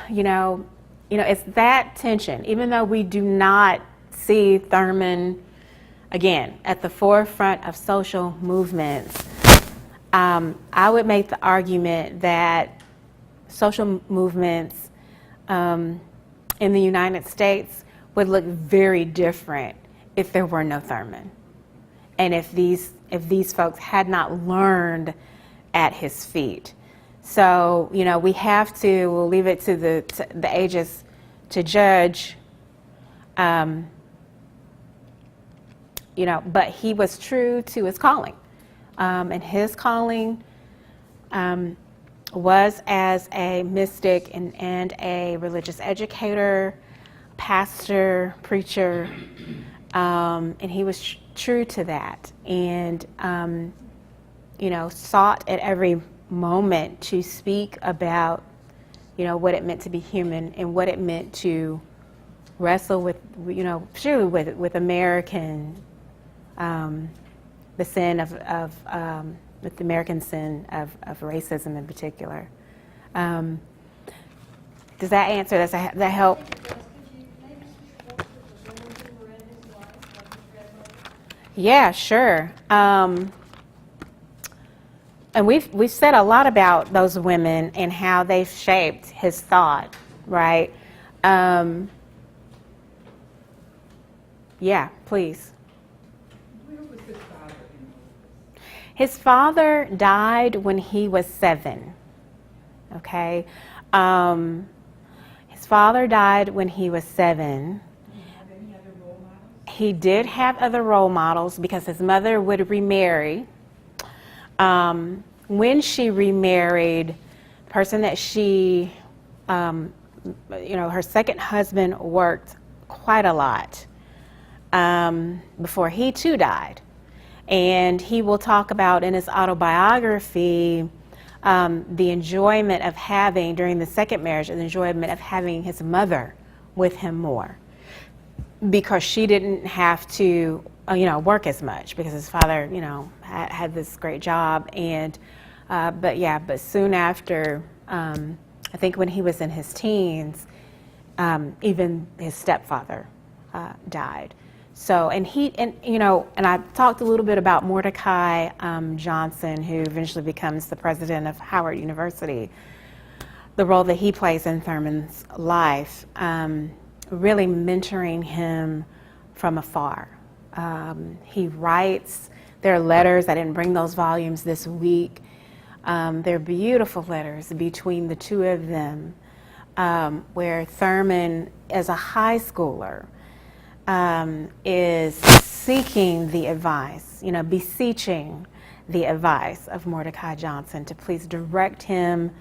it's that tension. Even though we do not see Thurman, again, at the forefront of social movements, I would make the argument that social movements in the United States would look very different if there were no Thurman, and if these folks had not learned at his feet. So, we have to, we'll leave it to the ages to judge, but he was true to his calling. And his calling was as a mystic and a religious educator, pastor, preacher, and he was true to that, and sought at every moment to speak about what it meant to be human and what it meant to wrestle with with American the sin of with the American sin of racism in particular. Does that answer? Does that help? Yeah, sure. And we've said a lot about those women and how they've shaped his thought, right? Yeah, please. Where was his father in all this? His father died when he was 7. Okay, his father died when he was 7. Have any other role models? He did have other role models because his mother would remarry. When she remarried, the person that she, her second husband worked quite a lot before he too died. And he will talk about in his autobiography the enjoyment of having, during the second marriage, the enjoyment of having his mother with him more, because she didn't have to work as much because his father had this great job. And but soon after, I think when he was in his teens, even his stepfather died. So, and I talked a little bit about Mordecai Johnson, who eventually becomes the president of Howard University, the role that he plays in Thurman's life, really mentoring him from afar. He writes, there are letters, I didn't bring those volumes this week, they're beautiful letters between the two of them, where Thurman, as a high schooler, is seeking the advice, beseeching the advice of Mordecai Johnson to please direct him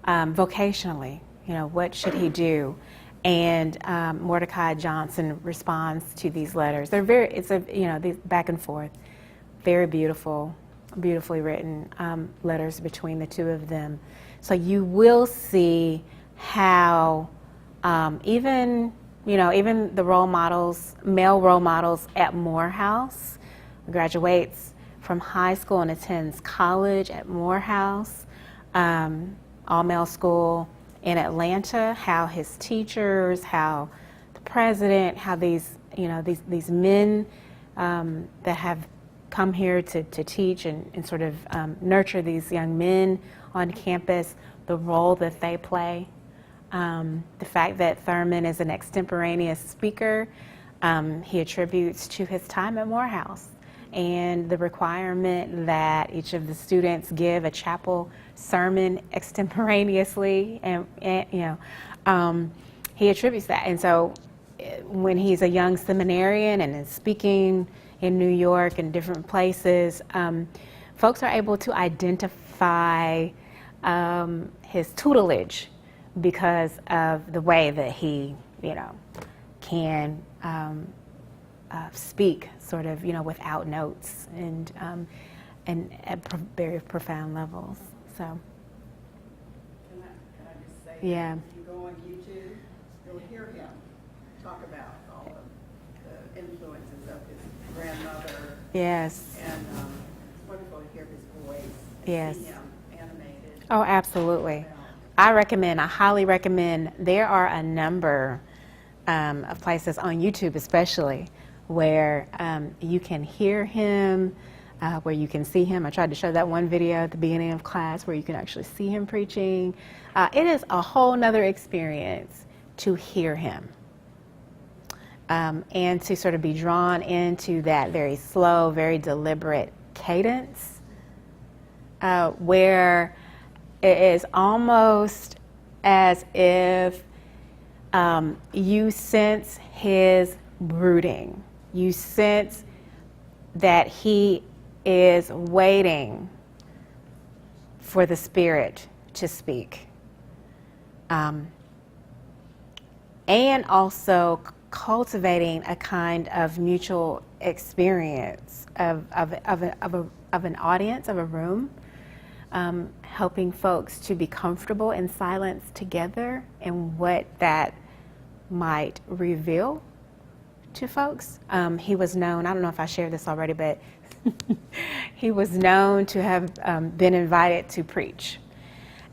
vocationally, what should he do? And Mordecai Johnson responds to these letters. They're these back and forth, very beautiful, beautifully written letters between the two of them. So you will see how even the role models, male role models at Morehouse, graduates from high school and attends college at Morehouse, all-male school in Atlanta, how his teachers, how the president, how these men that have come here to teach and sort of nurture these young men on campus, the role that they play. The fact that Thurman is an extemporaneous speaker, he attributes to his time at Morehouse, and the requirement that each of the students give a chapel sermon extemporaneously, and he attributes that. And so when he's a young seminarian and is speaking in New York and different places, folks are able to identify his tutelage because of the way that he, can speak sort of, without notes and at very profound levels. So. Can I just say, Yeah. if you go on YouTube, you'll hear him talk about all of the influences of his grandmother Yes. And it's wonderful to hear his voice. Yes. See him animated. Oh, absolutely. I highly recommend. There are a number of places on YouTube especially where you can hear him, where you can see him. I tried to show that one video at the beginning of class where you can actually see him preaching. It is a whole nother experience to hear him and to sort of be drawn into that very slow, very deliberate cadence where it is almost as if you sense his brooding. You sense that he is waiting for the Spirit to speak. And also cultivating a kind of mutual experience of an audience, of a room, helping folks to be comfortable in silence together and what that might reveal to folks. He was known, I don't know if I shared this already, but he was known to have been invited to preach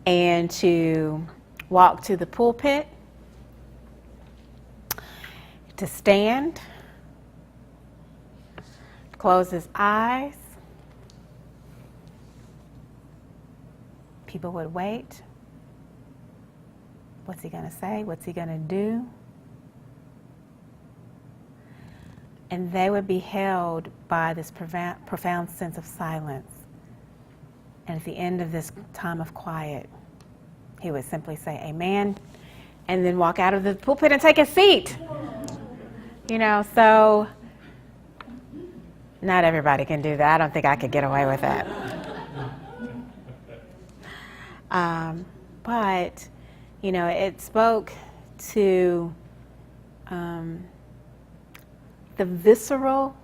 and to walk to the pulpit, to stand, close his eyes. People would wait. What's he going to say? What's he going to do? And they would be held by this profound sense of silence. And at the end of this time of quiet, he would simply say, "Amen," and then walk out of the pulpit and take a seat. You know, so not everybody can do that. I don't think I could get away with that. But, you know, it spoke to the visceral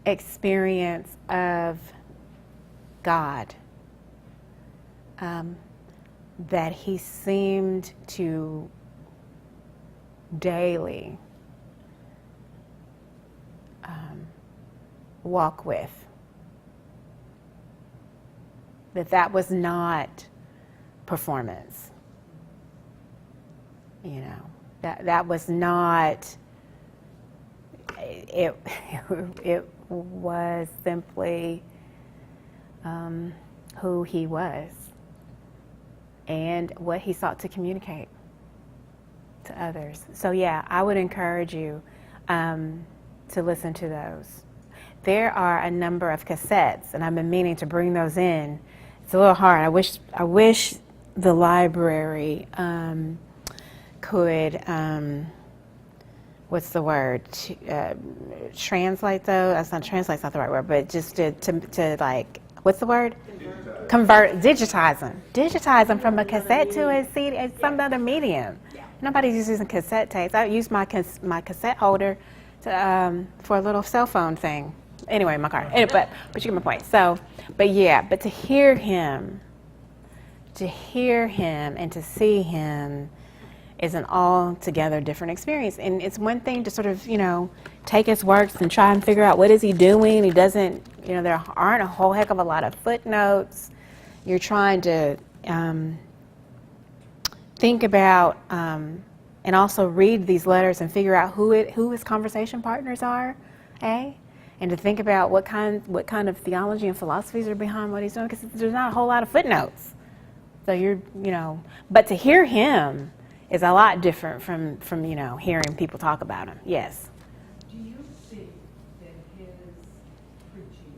experience of God that he seemed to daily walk with. That was not performance. You know, that was not, it was simply who he was and what he sought to communicate to others. So yeah, I would encourage you to listen to those. There are a number of cassettes, and I've been meaning to bring those in. It's a little hard. I wish the library could, what's the word? Translate those. That's not translate's not the right word, but just to like, what's the word? Digitize them from a cassette to a CD, some other medium. Nobody's using cassette tapes. I use my cassette holder to, for a little cell phone thing. Anyway, my car. Anyway, but you get my point. So, but to hear him and to see him is an altogether different experience. And it's one thing to sort of, you know, take his works and try and figure out what is he doing. He doesn't, you know, there aren't a whole heck of a lot of footnotes. You're trying to think about and also read these letters and figure out who his conversation partners are, and to think about what kind of theology and philosophies are behind what he's doing, because there's not a whole lot of footnotes. So but to hear him is a lot different from you know, hearing people talk about him. Yes. Do you see that his preaching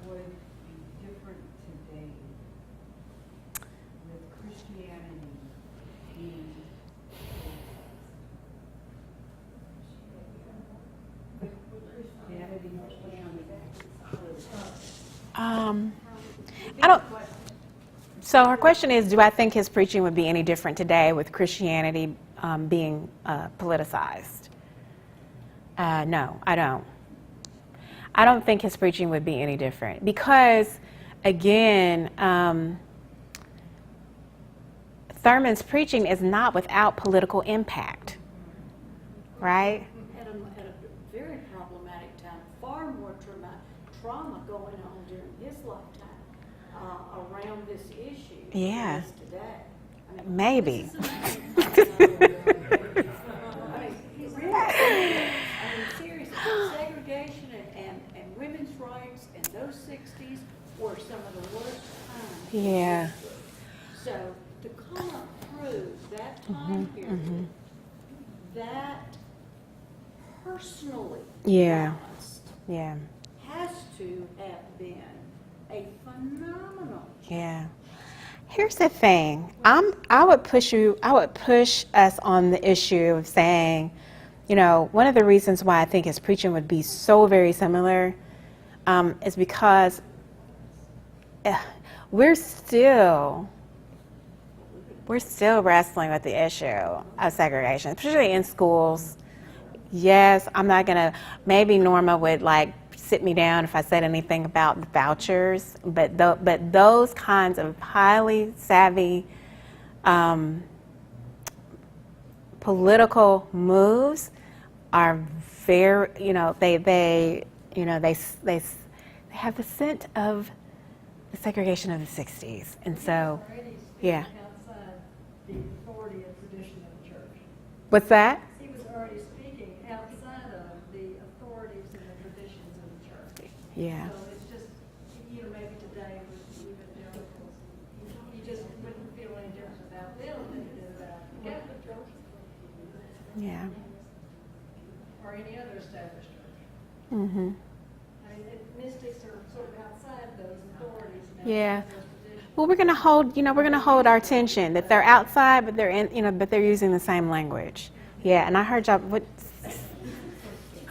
would be different today with Christianity being I don't. So her question is, do I think his preaching would be any different today with Christianity being politicized? No, I don't. I don't think his preaching would be any different because, again, Thurman's preaching is not without political impact, right? At a very around this issue. Yeah. As today. I mean, Maybe. I mean, seriously, segregation and women's rights in those 60s were some of the worst times. in Yeah. history. So to come up through that time period, that personally Yeah. balanced Yeah. has to have been a phenomenal change. Yeah. Here's the thing. I would push us on the issue of saying, you know, one of the reasons why I think his preaching would be so very similar is because we're still wrestling with the issue of segregation, especially in schools. Yes, I'm not gonna, maybe Norma would like sit me down if I said anything about the vouchers, but those kinds of highly savvy political moves are very, they have the scent of the segregation of the 60s. And so, yeah. Outside the authority and tradition of the church. What's that? He was already speaking outside of the authorities and the traditions of the church. Yeah. So it's just, maybe today with the evangelicals, you just wouldn't feel any different about them than you did about the Catholic Church Yeah. or any other established church. Mm-hmm. I mean, mystics are sort of outside those authorities and Yeah. outside those traditions. Well, we're gonna hold our attention that they're outside, but they're in, but they're using the same language. Yeah, and I heard y'all.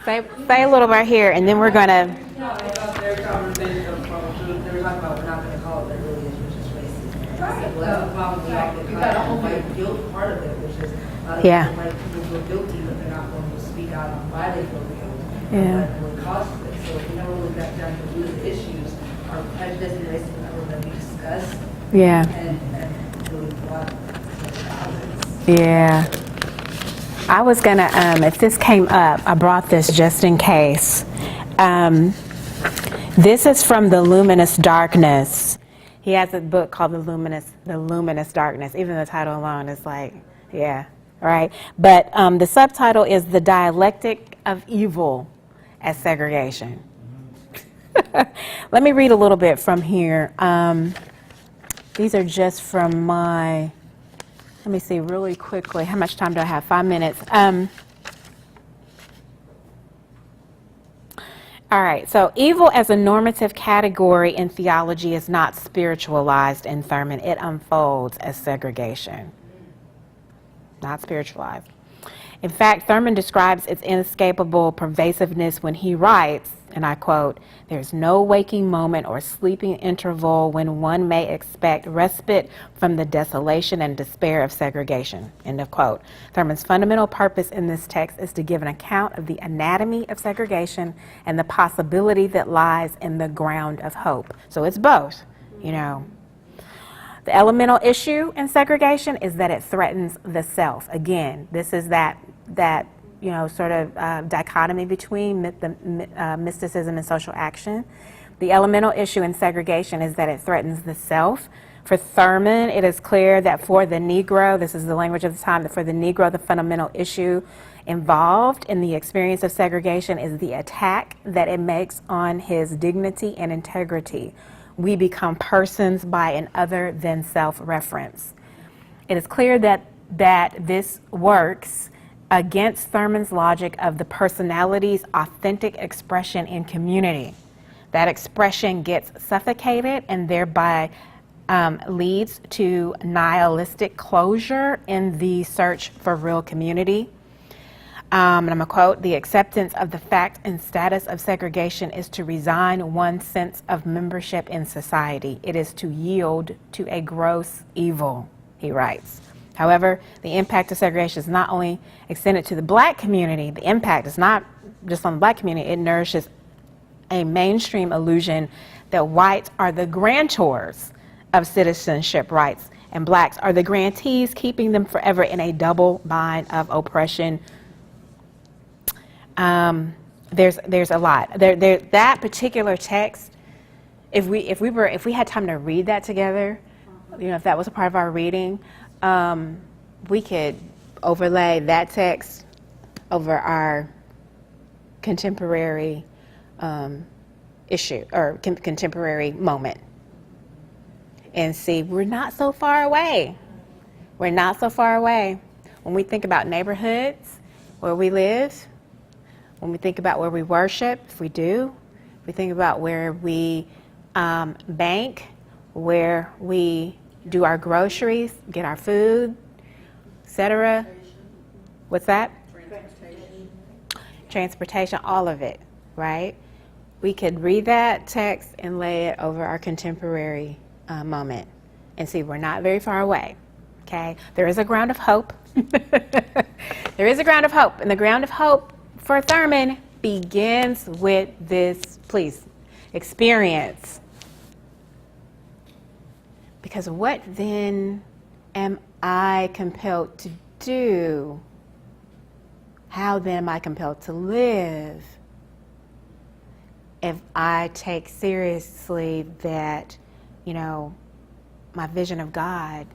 Say a little right here, and then we're gonna. No, about their conversation of problem. They were talking about we're not going to call it what it really is, which is racism. I said, well, that's the problem. We have to cut the white guilt part of it, which is Yeah. white people feel guilty, but they're not going to speak out on why they feel guilty. Yeah. And what causes it. So if we never really got down to the root of the issues, our prejudice and racism never going to be discussed. Yeah. And really what causes. Yeah. I was gonna, if this came up, I brought this just in case. This is from The Luminous Darkness. He has a book called The Luminous Darkness. Even the title alone is like, yeah, right? But the subtitle is The Dialectic of Evil as Segregation. Let me read a little bit from here. These are just from my, let me see really quickly. How much time do I have? 5 minutes. All right, so evil as a normative category in theology is not spiritualized in Thurman. It unfolds as segregation, not spiritualized. In fact, Thurman describes its inescapable pervasiveness when he writes, and I quote, "There's no waking moment or sleeping interval when one may expect respite from the desolation and despair of segregation," end of quote. Thurman's fundamental purpose in this text is to give an account of the anatomy of segregation and the possibility that lies in the ground of hope. So it's both, The elemental issue in segregation is that it threatens the self. Again, this is that sort of dichotomy between mysticism and social action. The elemental issue in segregation is that it threatens the self. For Thurman, it is clear that for the Negro, this is the language of the time, that for the Negro, the fundamental issue involved in the experience of segregation is the attack that it makes on his dignity and integrity. We become persons by an other than self reference. It is clear that this works against Thurman's logic of the personality's authentic expression in community. That expression gets suffocated and thereby leads to nihilistic closure in the search for real community. And I'm going to quote, "The acceptance of the fact and status of segregation is to resign one's sense of membership in society. It is to yield to a gross evil," he writes. However, the impact of segregation is not only extended to the black community. The impact is not just on the black community. It nourishes a mainstream illusion that whites are the grantors of citizenship rights and blacks are the grantees, keeping them forever in a double bind of oppression. There's a lot. That particular text if we had time to read that together, if that was a part of our reading, we could overlay that text over our contemporary issue or contemporary moment and see we're not so far away. We're not so far away. When we think about neighborhoods, where we live, when we think about where we worship, if we do, we think about where we bank, where we do our groceries, get our food, etc. What's that? Transportation, all of it, right? We could read that text and lay it over our contemporary moment and see we're not very far away, okay? There is a ground of hope. There is a ground of hope, and the ground of hope for Thurman begins with this, please, experience. Because what then am I compelled to do? How then am I compelled to live if I take seriously that, my vision of God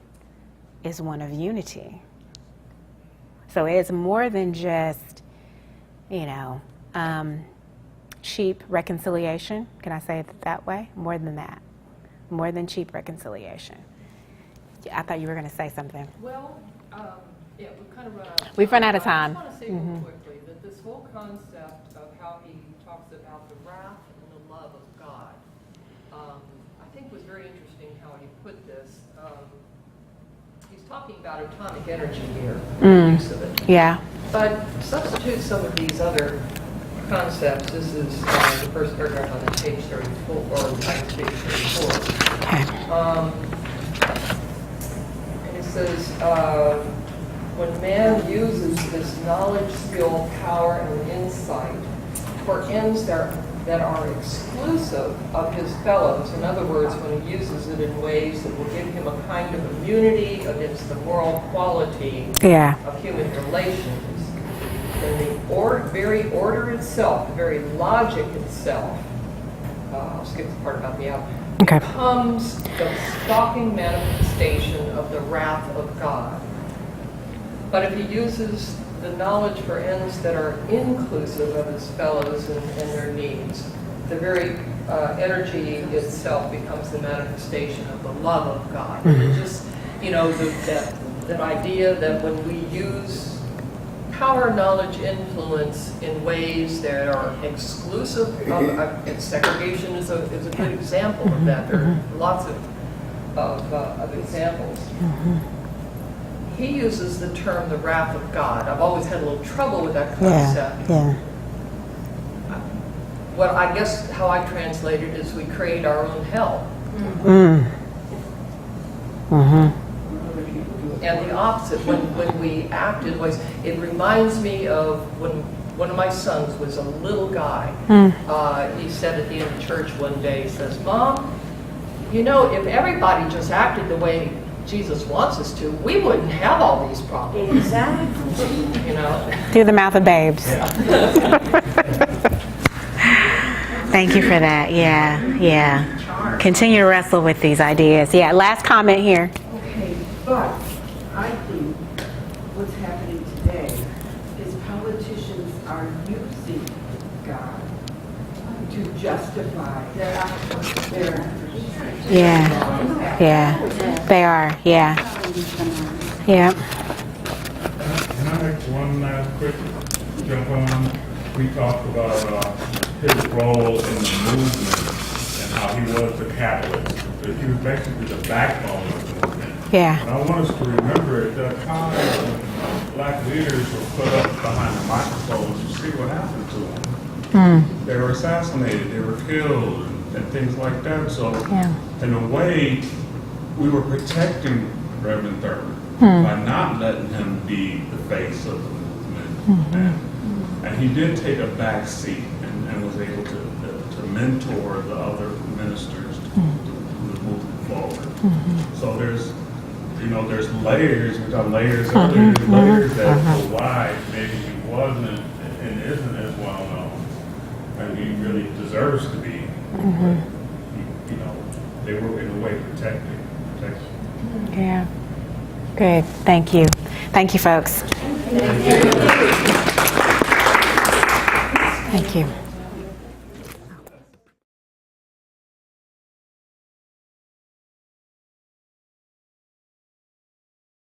is one of unity? So it's more than just, cheap reconciliation. Can I say it that way? More than that. More than cheap reconciliation. I thought you were going to say something. Well, yeah, we've kind of run out of time. We've run out of time. I just want to say real quickly that this whole concept of how he talks about the wrath and the love of God, I think was very interesting how he put this. He's talking about atomic energy here, the use of it. Yeah. But substitute some of these other concepts. This is the first paragraph on page 34, or page 34. Okay. And it says, when man uses this knowledge, skill, power, and insight for ends that are exclusive of his fellows, in other words, when he uses it in ways that will give him a kind of immunity against the moral quality of human relations, then the very order itself, the very logic itself, I'll skip the part about the out, becomes the stalking manifestation of the wrath of God. But if he uses the knowledge for ends that are inclusive of his fellows and their needs, the very energy itself becomes the manifestation of the love of God. And just, that idea that when we use power, knowledge, influence in ways that are exclusive of, and segregation is a good example of that. There are lots of examples. He uses the term the wrath of God. I've always had a little trouble with that concept. What I guess how I translate it is we create our own hell. And the opposite, when we act in ways, it reminds me of when one of my sons was a little guy. He said at the end of church one day, he says, "Mom, if everybody just acted the way Jesus wants us to, we wouldn't have all these problems." Exactly. Through the mouth of babes. Thank you for that. Yeah. Continue to wrestle with these ideas. Yeah, last comment here. Okay, but I think what's happening today is politicians are using God to justify their Yeah. They are. Yeah. Can I make one last quick jump on? We talked about his role in the movement and how he was the catalyst. He was basically the backbone of the movement. Yeah. And I want us to remember at that time when black leaders were put up behind the microphones to see what happened to them. They were assassinated, they were killed, and things like that. So in a way, we were protecting Reverend Thurman by not letting him be the face of the movement. And he did take a back seat and was able to mentor the other ministers to move forward. So there's layers, we talked layers earlier, layers that for why maybe he wasn't and isn't as well known, and he really deserves to be. He they were in a way protected. Yeah. Good. Thank you. Thank you, folks. Thank you.